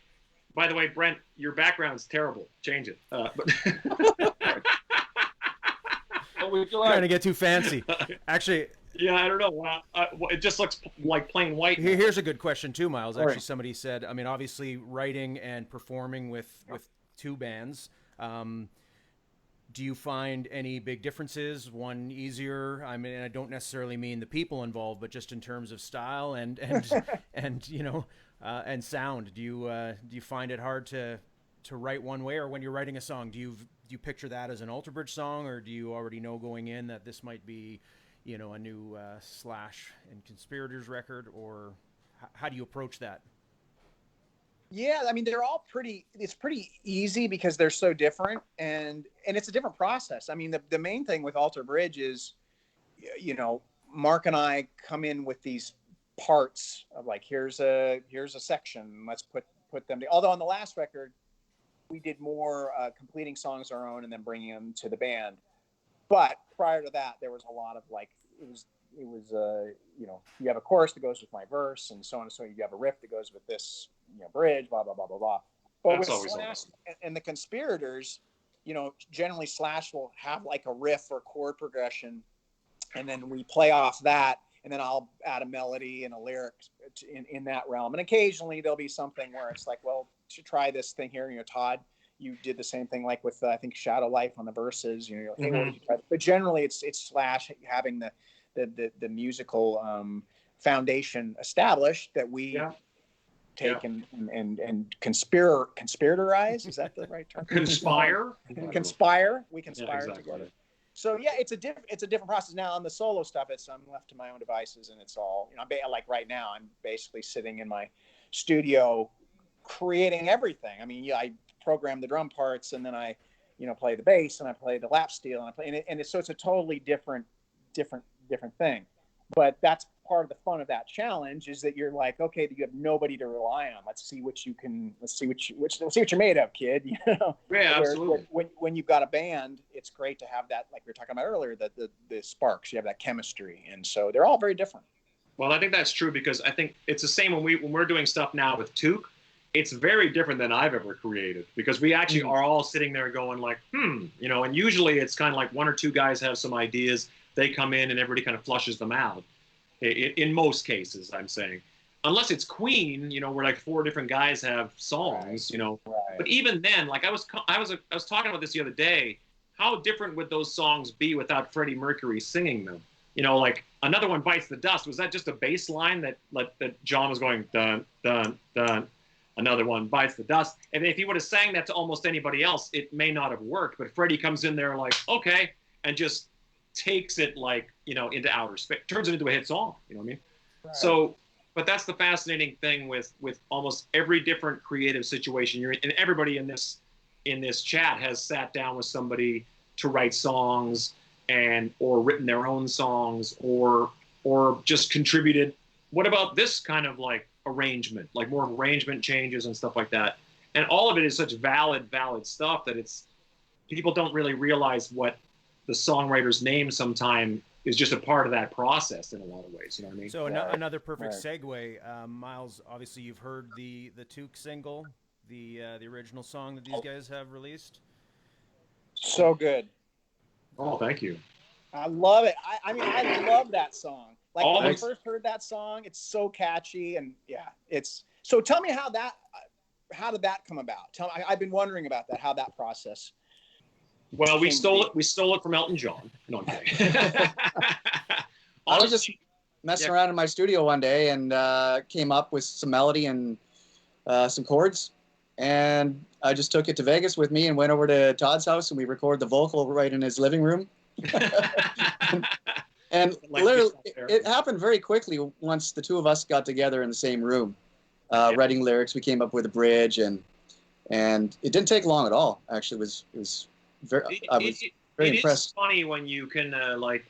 by the way, Brent, your background's terrible. Change it. Trying to get too fancy. Actually, yeah, I don't know. It just looks like plain white. Here's a good question too, Myles. Actually, somebody said, I mean, obviously writing and performing with two bands. Do you find any big differences? One easier? I mean, I don't necessarily mean the people involved, but just in terms of style and and you know, and sound. Do you find it hard to write one way, or when you're writing a song, do you picture that as an Alter Bridge song, or do you already know going in that this might be, you know, a new Slash and Conspirators record, or how do you approach that? Yeah, I mean, they're all it's pretty easy because they're so different, and it's a different process. I mean, the main thing with Alter Bridge is, you know, Mark and I come in with these parts of like, here's a section, let's put them together. Although on the last record, we did more completing songs our own and then bringing them to the band. But prior to that, there was a lot of like, it was you know, you have a chorus that goes with my verse and so on and so on. You have a riff that goes with this, you know, bridge, blah, blah, blah, blah, blah. But that's with always Slash and the Conspirators, you know, generally Slash will have like a riff or chord progression, and then we play off that, and then I'll add a melody and a lyric in that realm. And occasionally there'll be something where it's like, well, to try this thing here, you know, Todd, you did the same thing like with I think Shadow Life on the verses, you know, hey, what did you try? But generally it's Slash having the musical foundation established that we take and conspiratorize. Is that the right term? Conspire. We conspire together. So yeah, it's a different process. Now on the solo stuff, I'm left to my own devices, and it's all, you know, like right now I'm basically sitting in my studio creating everything. I mean, yeah, I program the drum parts, and then I, you know, play the bass, and I play the lap steel, and I play, so it's a totally different thing. But that's part of the fun of that challenge, is that you're like, okay, you have nobody to rely on. Let's see what you're made of, kid. You know? Yeah, absolutely. When you've got a band, it's great to have that, like we were talking about earlier, the sparks. You have that chemistry, and so they're all very different. Well, I think that's true, because I think it's the same when we're doing stuff now with Toque. It's very different than I've ever created, because we actually are all sitting there going like, you know, and usually it's kind of like one or two guys have some ideas, they come in and everybody kind of flushes them out. In most cases, I'm saying, unless it's Queen, you know, where like 4 different guys have songs, you know. Right. But even then, like I was talking about this the other day. How different would those songs be without Freddie Mercury singing them? You know, like Another One Bites the Dust. Was that just a bass line that John was going dun dun dun? Another One Bites the Dust. And if he would have sang that to almost anybody else, it may not have worked. But Freddie comes in there like, okay, and just takes it like, you know, into outer space, turns it into a hit song. You know what I mean? Right. So, but that's the fascinating thing with almost every different creative situation you're in, and everybody in this chat has sat down with somebody to write songs or written their own songs or just contributed. What about this kind of like arrangement, like more arrangement changes and stuff like that? And all of it is such valid stuff that people don't really realize what the songwriter's name sometime just a part of that process in a lot of ways. You know what I mean? So another perfect segue. Myles, obviously you've heard the Toque single, the original song that these guys have released. So good. Oh, thank you. I love it. I mean, I love that song. Like when I Thanks. first heard that song, it's so catchy, and it's. So tell me how did that come about? I've been wondering about that. How that process. Well, we stole it. We stole it from Elton John. No, I'm kidding. I was just messing around in my studio one day and came up with some melody and some chords, and I just took it to Vegas with me and went over to Todd's house, and we recorded the vocal right in his living room. and literally, it happened very quickly once the two of us got together in the same room, writing lyrics. We came up with a bridge, and it didn't take long at all. Actually, it was very. I was very impressed. It's funny when you can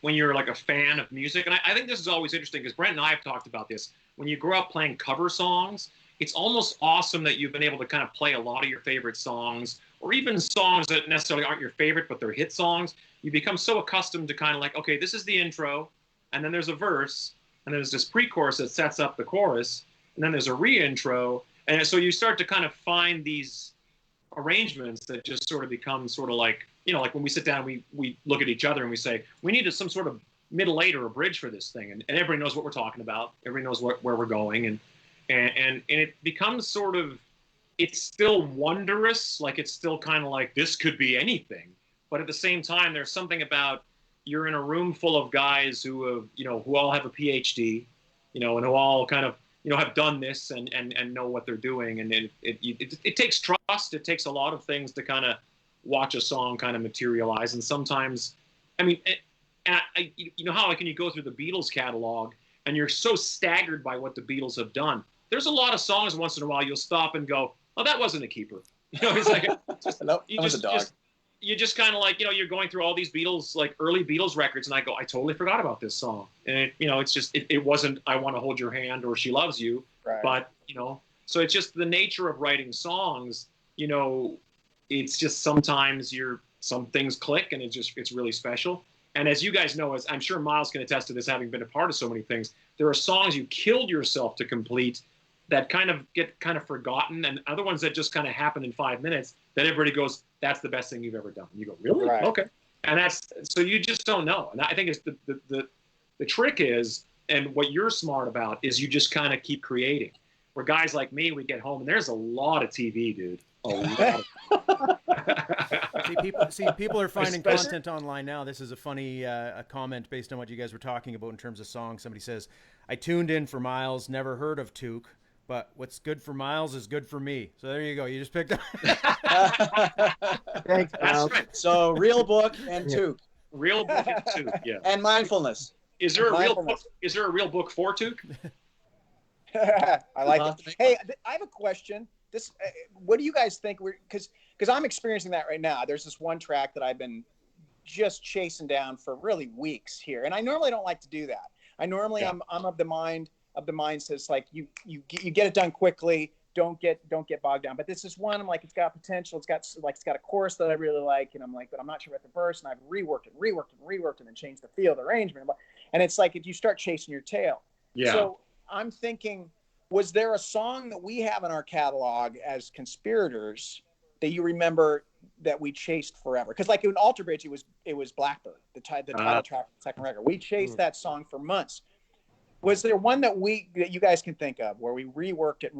when you're like a fan of music, and I think this is always interesting because Brent and I have talked about this. When you grow up playing cover songs, it's almost awesome that you've been able to kind of play a lot of your favorite songs, or even songs that necessarily aren't your favorite, but they're hit songs. You become so accustomed to kind of like, okay, this is the intro, and then there's a verse, and there's this pre-chorus that sets up the chorus, and then there's a re-intro, and so you start to kind of find these arrangements that just sort of become sort of like, like when we sit down, we look at each other and we say, we need some sort of middle eight or a bridge for this thing, and everybody knows what we're talking about, everybody knows where we're going, and it becomes sort of, it's still wondrous, like it's still kind of like this could be anything, but at the same time, there's something about you're in a room full of guys who have, who all have a PhD, and who all kind of, have done this and know what they're doing, and it takes trust. It takes a lot of things to kind of watch a song kind of materialize, and sometimes, I mean, how can you go through the Beatles catalog and you're so staggered by what the Beatles have done? There's a lot of songs once in a while you'll stop and go, oh, that wasn't a keeper. It's like you just kind of like, you're going through all these Beatles, like early Beatles records, and I go, I totally forgot about this song. And it's just, it wasn't I Want to Hold Your Hand or She Loves You, right. But so it's just the nature of writing songs. It's just sometimes some things click, and it's really special. And as you guys know, as I'm sure Myles can attest to this, having been a part of so many things, there are songs you killed yourself to complete that kind of get forgotten, and other ones that just kind of happen in 5 minutes that everybody goes, that's the best thing you've ever done. And you go, really? Right. Okay. And so you just don't know. And I think it's the trick is, and what you're smart about is you just kind of keep creating. Where guys like me, we get home and there's a lot of TV, dude. A lot. People are finding content online now. This is a funny a comment based on what you guys were talking about in terms of songs. Somebody says, I tuned in for Myles, never heard of Toque, but what's good for Myles is good for me. So there you go. You just picked up. Thanks, Myles. Right. So Real Book and Toque. Real Book and Toque, yeah. And Mindfulness. Is there a real book? Is there a real book for Toque? I like it. Hey, I have a question. What do you guys think? Because I'm experiencing that right now. There's this one track that I've been just chasing down for really weeks here, and I normally don't like to do that. I normally I'm of the mindset it's like you get it done quickly. Don't get bogged down. But this is one. I'm like, it's got potential. It's got a chorus that I really like, and I'm like, but I'm not sure about the verse, and I've reworked, and then changed the feel, the arrangement, and it's like if you start chasing your tail. Yeah. So I'm thinking, was there a song that we have in our catalog as conspirators that you remember that we chased forever? Because like in Alter Bridge, it was Blackbird, the title track of the second record. We chased that song for months. Was there one that you guys can think of where we reworked it?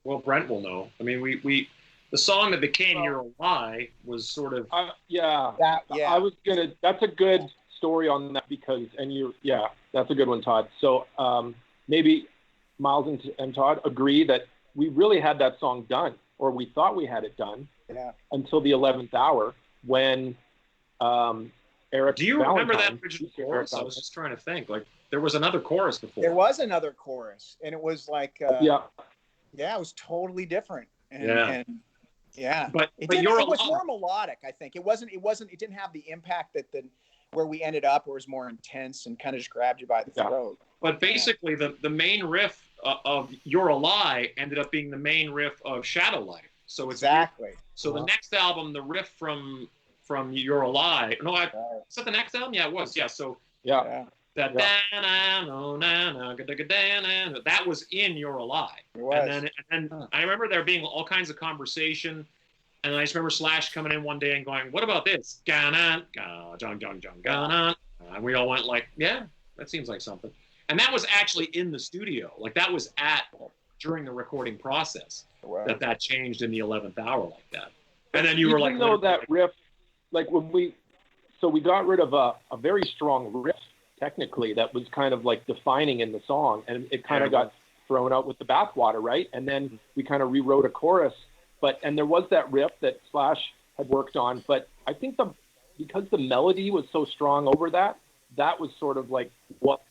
Well, Brent will know. I mean, we the song that became You're a Lie was sort of I was gonna. That's a good story on that because that's a good one, Todd. So maybe Myles and Todd agree that we really had that song done, or we thought we had it done, until the 11th hour when Eric. Do you remember that original chorus? I was just trying to think. Like there was another chorus before. There was another chorus, and it was like it was totally different. But it was more melodic. I think it wasn't. It didn't have the impact that where we ended up, where it was more intense and kind of just grabbed you by the throat. But basically, the main riff of You're a Lie ended up being the main riff of Shadow Life. So it's exactly. So the next album, the riff from You're a Lie. No, is that the next album? Yeah, it was. Yeah. So Yeah. That that was in You're Alive. It was. And then I remember there being all kinds of conversation, and I just remember Slash coming in one day and going, "What about this?" And we all went like, "Yeah, that seems like something." And that was actually in the studio. Like that was during the recording process that changed in the 11th hour like that. And then you were like, even though that riff, like when we got rid of a very strong riff. Technically, that was kind of like defining in the song, and it kind of got thrown out with the bathwater, right? And then we kind of rewrote a chorus, and there was that riff that Slash had worked on, but I think because the melody was so strong over that was sort of like what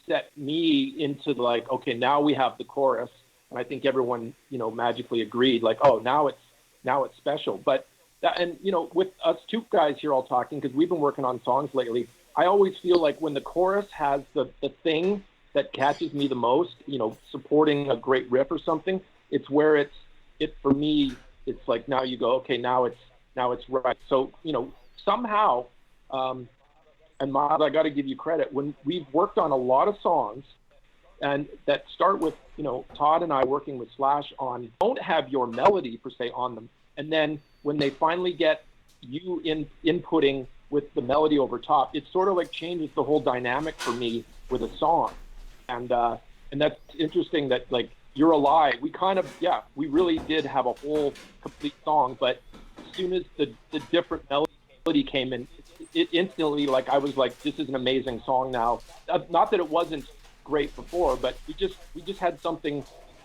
set me into like, okay, now we have the chorus, and I think everyone, magically agreed, like, oh, now it's special. But with us two guys here all talking, because we've been working on songs lately. I always feel like when the chorus has the thing that catches me the most, supporting a great riff or something, it's where for me, it's like now you go, okay, now it's right. So, somehow, and Myles, I got to give you credit, when we've worked on a lot of songs and that start with, Todd and I working with Slash on, don't have your melody per se on them. And then when they finally get you inputting with the melody over top, it sort of like changes the whole dynamic for me with a song. And that's interesting that like You're Alive, we really did have a whole complete song, but as soon as the different melody came in, it instantly, like I was like, this is an amazing song now. Not that it wasn't great before, but we just had something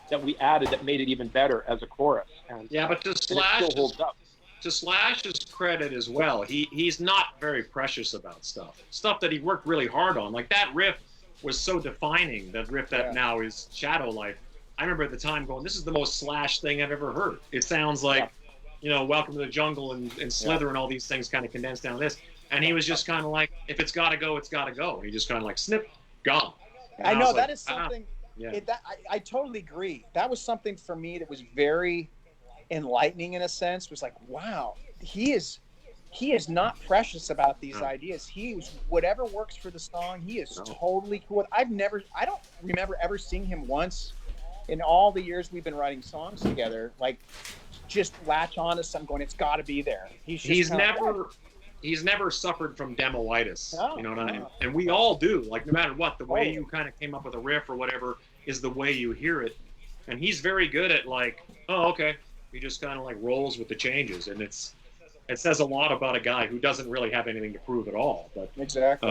that we added that made it even better as a chorus. And but to Slash's credit as well, he's not very precious about stuff that he worked really hard on. Like that riff was so defining, that riff that now is Shadow Life. I remember at the time going, this is the most Slash thing I've ever heard. It sounds like, Welcome to the Jungle and Slither and all these things kind of condensed down this. And he was just kind of like, if it's got to go, it's got to go. And he just kind of like, snip, gone. And I know that like, is something, I totally agree. That was something for me that was very enlightening in a sense. Was like, wow, he is not precious about these ideas. Whatever works for the song, he is totally cool. I don't remember ever seeing him once in all the years we've been writing songs together, like just latch on to something going, it's got to be there. He's never suffered from demoitis. No, you know what I mean? And we all do. Like no matter what, the way you kind of came up with a riff or whatever is the way you hear it. And he's very good at like, oh, okay. He just kind of like rolls with the changes, and it says a lot about a guy who doesn't really have anything to prove at all. But exactly,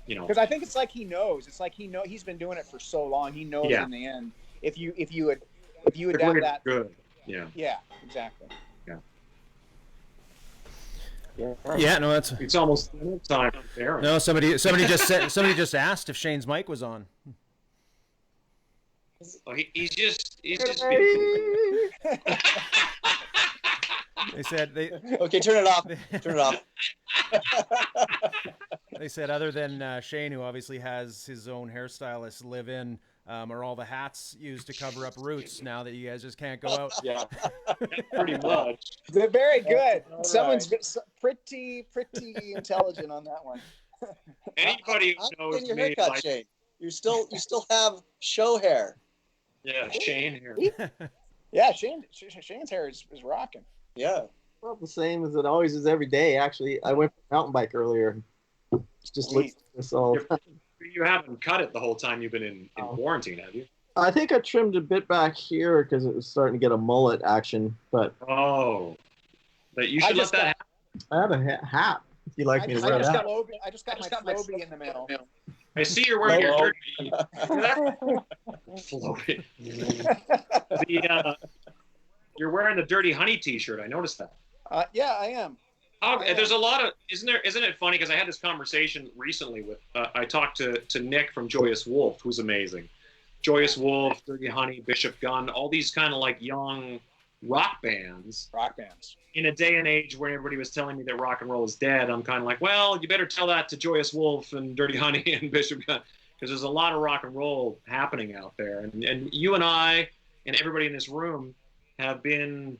because I think it's like he knows. It's like he's been doing it for so long. He knows in the end. If you adapt that, good. Yeah, exactly. Yeah, no, it's almost time. No, somebody just asked if Shane's mic was on. Oh, he's just being They said okay, turn it off. Turn it off. They said other than Shane, who obviously has his own hairstylist live in, are all the hats used to cover up roots now that you guys just can't go out? Yeah, pretty much. They're very good. All Someone's pretty intelligent on that one. Anybody who knows your me, haircut, like, Shane. You still have show hair. Yeah, Shane here. Yeah, Shane's hair is rocking. Yeah. Well, the same as it always is every day. Actually, I went for a mountain bike earlier. It's just looks like this all. You haven't cut it the whole time you've been in quarantine, have you? I think I trimmed a bit back here because it was starting to get a mullet action. But but you should let that happen. I have a hat. If you like me to wear that. I just got my Floby in the mail. I see you're wearing your dirty. Floating. You're wearing the Dirty Honey T-shirt. I noticed that. Yeah, I am. There's a lot of isn't it funny, because I had this conversation recently with I talked to Nick from Joyous Wolf, who's amazing. Joyous Wolf, Dirty Honey, Bishop Gun, all these kind of like young rock bands. In a day and age where everybody was telling me that rock and roll is dead, I'm kind of like, well, you better tell that to Joyous Wolf and Dirty Honey and Bishop Gun, because there's a lot of rock and roll happening out there. And you and I and everybody in this room have been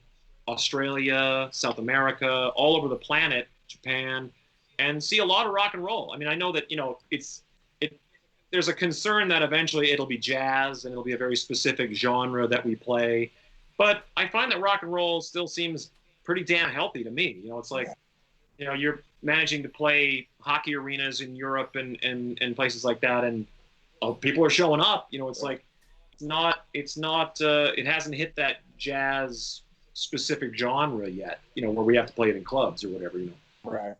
Australia, South America, all over the planet, Japan, and see a lot of rock and roll. I mean, I know that, there's a concern that eventually it'll be jazz and it'll be a very specific genre that we play. But I find that rock and roll still seems pretty damn healthy to me. It's like, you're managing to play hockey arenas in Europe and places like that, and people are showing up. It's like it hasn't hit that jazz specific genre yet. Where we have to play it in clubs or whatever. Right.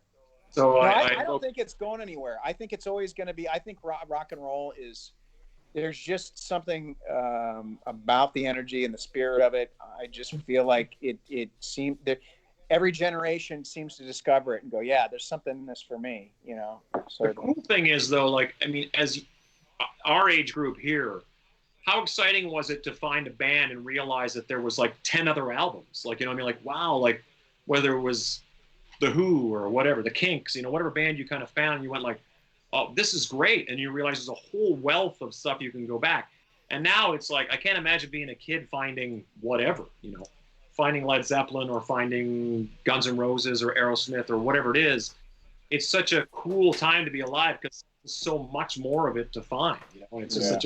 So no, I don't think it's going anywhere. I think it's always going to be. I think rock and roll is. There's just something about the energy and the spirit of it. I just feel like it seems that every generation seems to discover it and go, yeah, there's something in this for me. So the cool thing is though, as our age group here, how exciting was it to find a band and realize that there was 10 other albums? Wow, whether it was The Who or whatever, the Kinks, whatever band you kind of found, you went oh, this is great. And you realize there's a whole wealth of stuff you can go back. And now it's I can't imagine being a kid finding whatever, finding Led Zeppelin or finding Guns N' Roses or Aerosmith or whatever it is. It's such a cool time to be alive because there's so much more of it to find. It's just such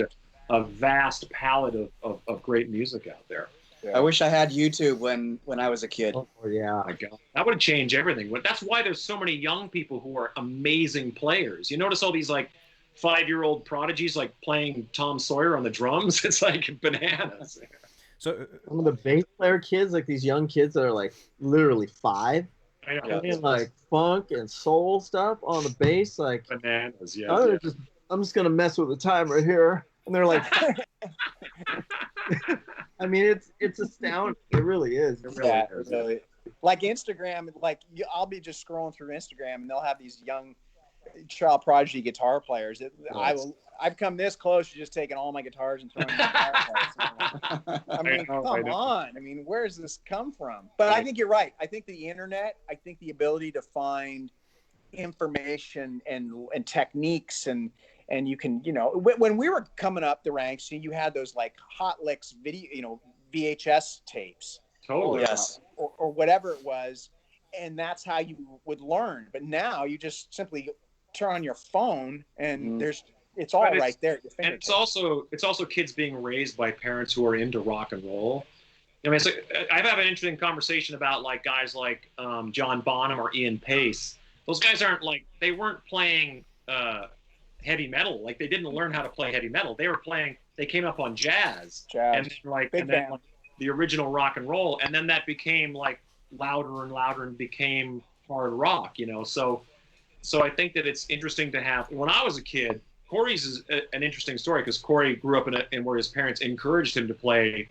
a vast palette of great music out there. I wish I had YouTube when I was a kid. Oh yeah, my God, that would change everything. But that's why there's so many young people who are amazing players. You notice all these 5-year-old prodigies playing Tom Sawyer on the drums. It's bananas. So some of the bass player kids, these young kids that are literally 5, I know. playing funk and soul stuff on the bass, bananas. Yeah. I'm just gonna mess with the time right here, and they're I mean, it's astounding. It really is. It really is. Really. Instagram, I'll be just scrolling through Instagram, and they'll have these young child prodigy guitar players. I've come this close to just taking all my guitars and throwing them in guitar players. I mean, come on. I mean, where does this come from? But I think you're right. I think the internet, the ability to find information and techniques and you can, when we were coming up the ranks, you had those Hot Licks video, VHS tapes. Totally. Yes. Or whatever it was. And that's how you would learn. But now you just simply turn on your phone and it's all right there at your fingertips. And it's also kids being raised by parents who are into rock and roll. I mean, I've had an interesting conversation about guys like John Bonham or Ian Pace. Those guys they weren't playing heavy metal. They didn't learn how to play heavy metal. They came up on jazz. And then the original rock and roll. And then that became louder and louder and became hard rock, So I think that it's interesting to have, when I was a kid, Corey's is an interesting story because Corey grew up in where his parents encouraged him to play,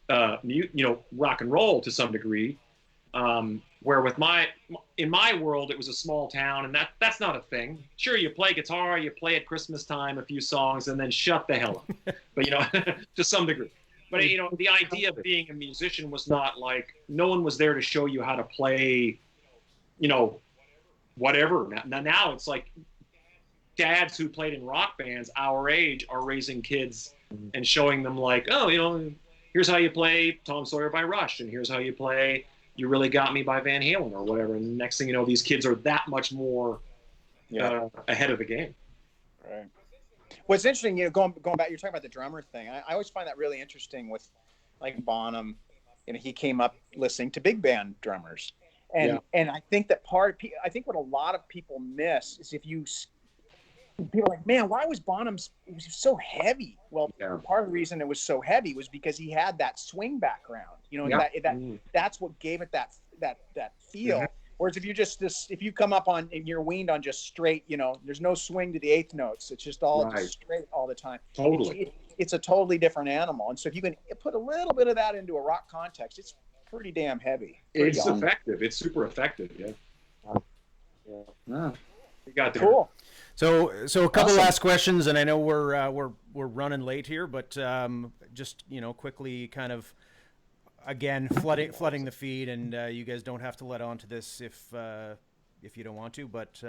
rock and roll to some degree. Where in my world, it was a small town, and that's not a thing. Sure, you play guitar, you play at Christmas time a few songs, and then shut the hell up. But to some degree. But the idea of being a musician was not no one was there to show you how to play, whatever. Now it's dads who played in rock bands our age are raising kids and showing them here's how you play Tom Sawyer by Rush, and here's how you play You Really Got Me by Van Halen or whatever. And the next thing you know, these kids are that much more ahead of the game. Right. What's interesting, going back, you're talking about the drummer thing. I always find that really interesting with Bonham. He came up listening to big band drummers. And I think that I think what a lot of people miss is people are man, why was it was so heavy? Well, part of the reason it was so heavy was because he had that swing background, that's what gave it that feel. Mm-hmm. Whereas if you come up and you're weaned on just straight, there's no swing to the eighth notes. It's just all just straight all the time. Totally. It's a totally different animal. And so if you can put a little bit of that into a rock context, it's pretty damn heavy. It's effective. It's super effective. Yeah. You got there. Cool. So a couple last questions, and I know we're running late here, but just quickly, kind of again flooding the feed, and you guys don't have to let on to this if you don't want to, but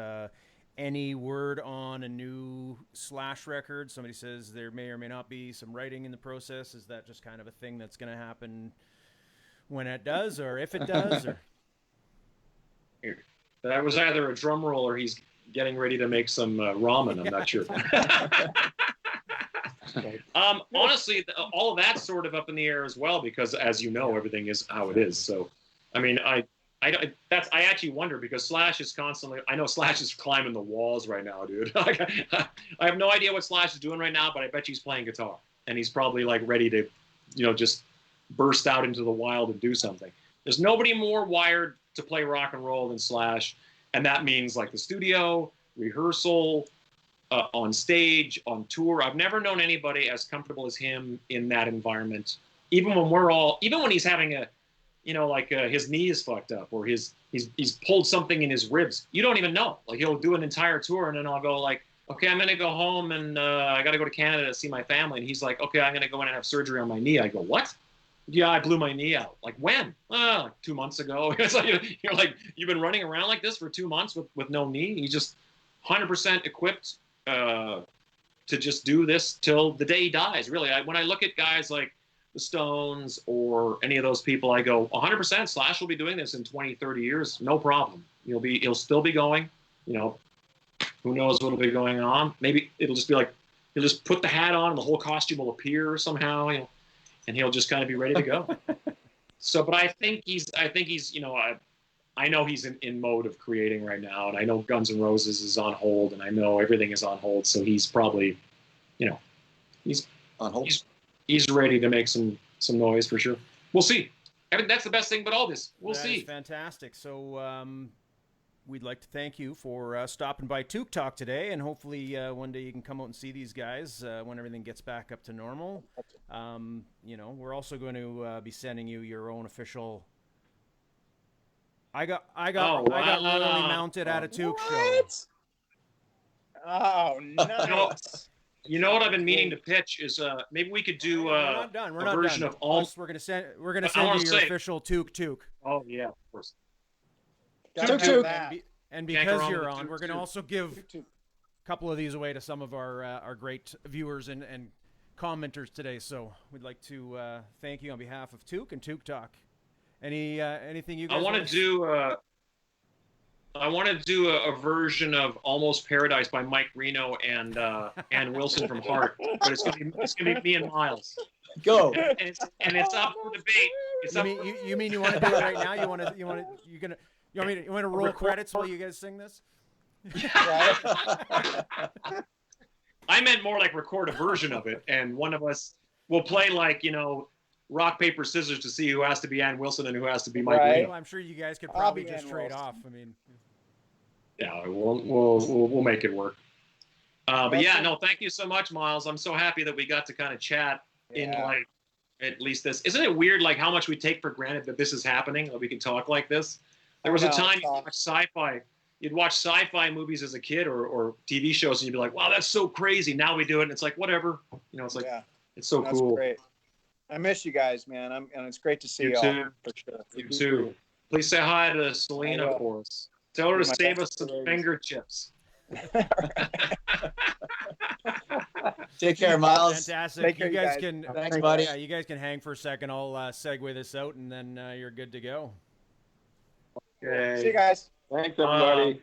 any word on a new Slash record? Somebody says there may or may not be some writing in the process. Is that just kind of a thing that's going to happen when it does, or if it does? Or That was either a drum roll or he's getting ready to make some ramen. I'm not sure. Honestly, all of that's sort of up in the air as well, because as you know, everything is how it is. So, I mean, I actually wonder, because Slash is constantly, I know Slash is climbing the walls right now, dude. I have no idea what Slash is doing right now, but I bet you he's playing guitar, and he's probably like ready to, just burst out into the wild and do something. There's nobody more wired to play rock and roll than Slash, and that means like the studio, rehearsal, on stage, on tour. I've never known anybody as comfortable as him in that environment. Even when he's having a, his knee is fucked up, or he's pulled something in his ribs. You don't even know. Like, he'll do an entire tour, and then I'll go like, okay, I'm gonna go home, and I gotta go to Canada to see my family. And he's like, okay, I'm gonna go in and have surgery on my knee. I go, what? Yeah, I blew my knee out. Like, when? Like 2 months ago. It's like, you're like, you've been running around like this for 2 months with no knee. He's just 100% equipped to just do this till the day he dies. Really, when I look at guys like the Stones or any of those people, I go 100% Slash will be doing this in 20, 30 years, no problem. He'll still be going. Who knows what'll be going on? Maybe it'll just be like, he'll just put the hat on and the whole costume will appear somehow, and he'll just kind of be ready to go. So, but I think he's I know he's in mode of creating right now, and I know Guns N' Roses is on hold, and I know everything is on hold. So he's probably, he's on hold. He's ready to make some noise for sure. We'll see. I mean, that's the best thing about all this. We'll see. That is fantastic. So we'd like to thank you for stopping by Toque Talk today, and hopefully one day you can come out and see these guys when everything gets back up to normal. We're also going to be sending you your own official. I got really mounted at a Toque show. Oh, nice. You know what I've been meaning to pitch is maybe we could do we're not done. a version of all. We're gonna send you your official Toque. Oh yeah, of course. Toque. And because you're on, we're gonna also give a couple of these away to some of our great viewers and commenters today. So we'd like to thank you on behalf of Toque and Toque Talk. Anything you guys? I want to do a version of Almost Paradise by Mike Reno and Ann Wilson from Heart, but it's gonna be me and Myles. Go. And it's up for debate. You mean you want to do it right now? You want to roll credits while you guys sing this? I meant more like record a version of it, and one of us will play like rock, paper, scissors to see who has to be Ann Wilson and who has to be Mike Reno. Well, I'm sure you guys could probably just trade off. I mean, yeah, we'll make it work. But yeah, no, thank you so much, Myles. I'm so happy that we got to kind of chat in like at least this. Isn't it weird like how much we take for granted that this is happening, that we can talk like this? There was a time you'd watch sci-fi movies as a kid or TV shows, and you'd be like, wow, that's so crazy. Now we do it, and it's like, whatever. It's like, it's so that's cool. Great. I miss you guys, man. And it's great to see you all. For sure. You too. Please say hi to Selena for us. Tell her to save us some finger chips. Take care, Myles. Fantastic. You guys can. Thanks, buddy. Yeah, you guys can hang for a second. I'll segue this out, and then you're good to go. Okay. See you guys. Thanks, everybody.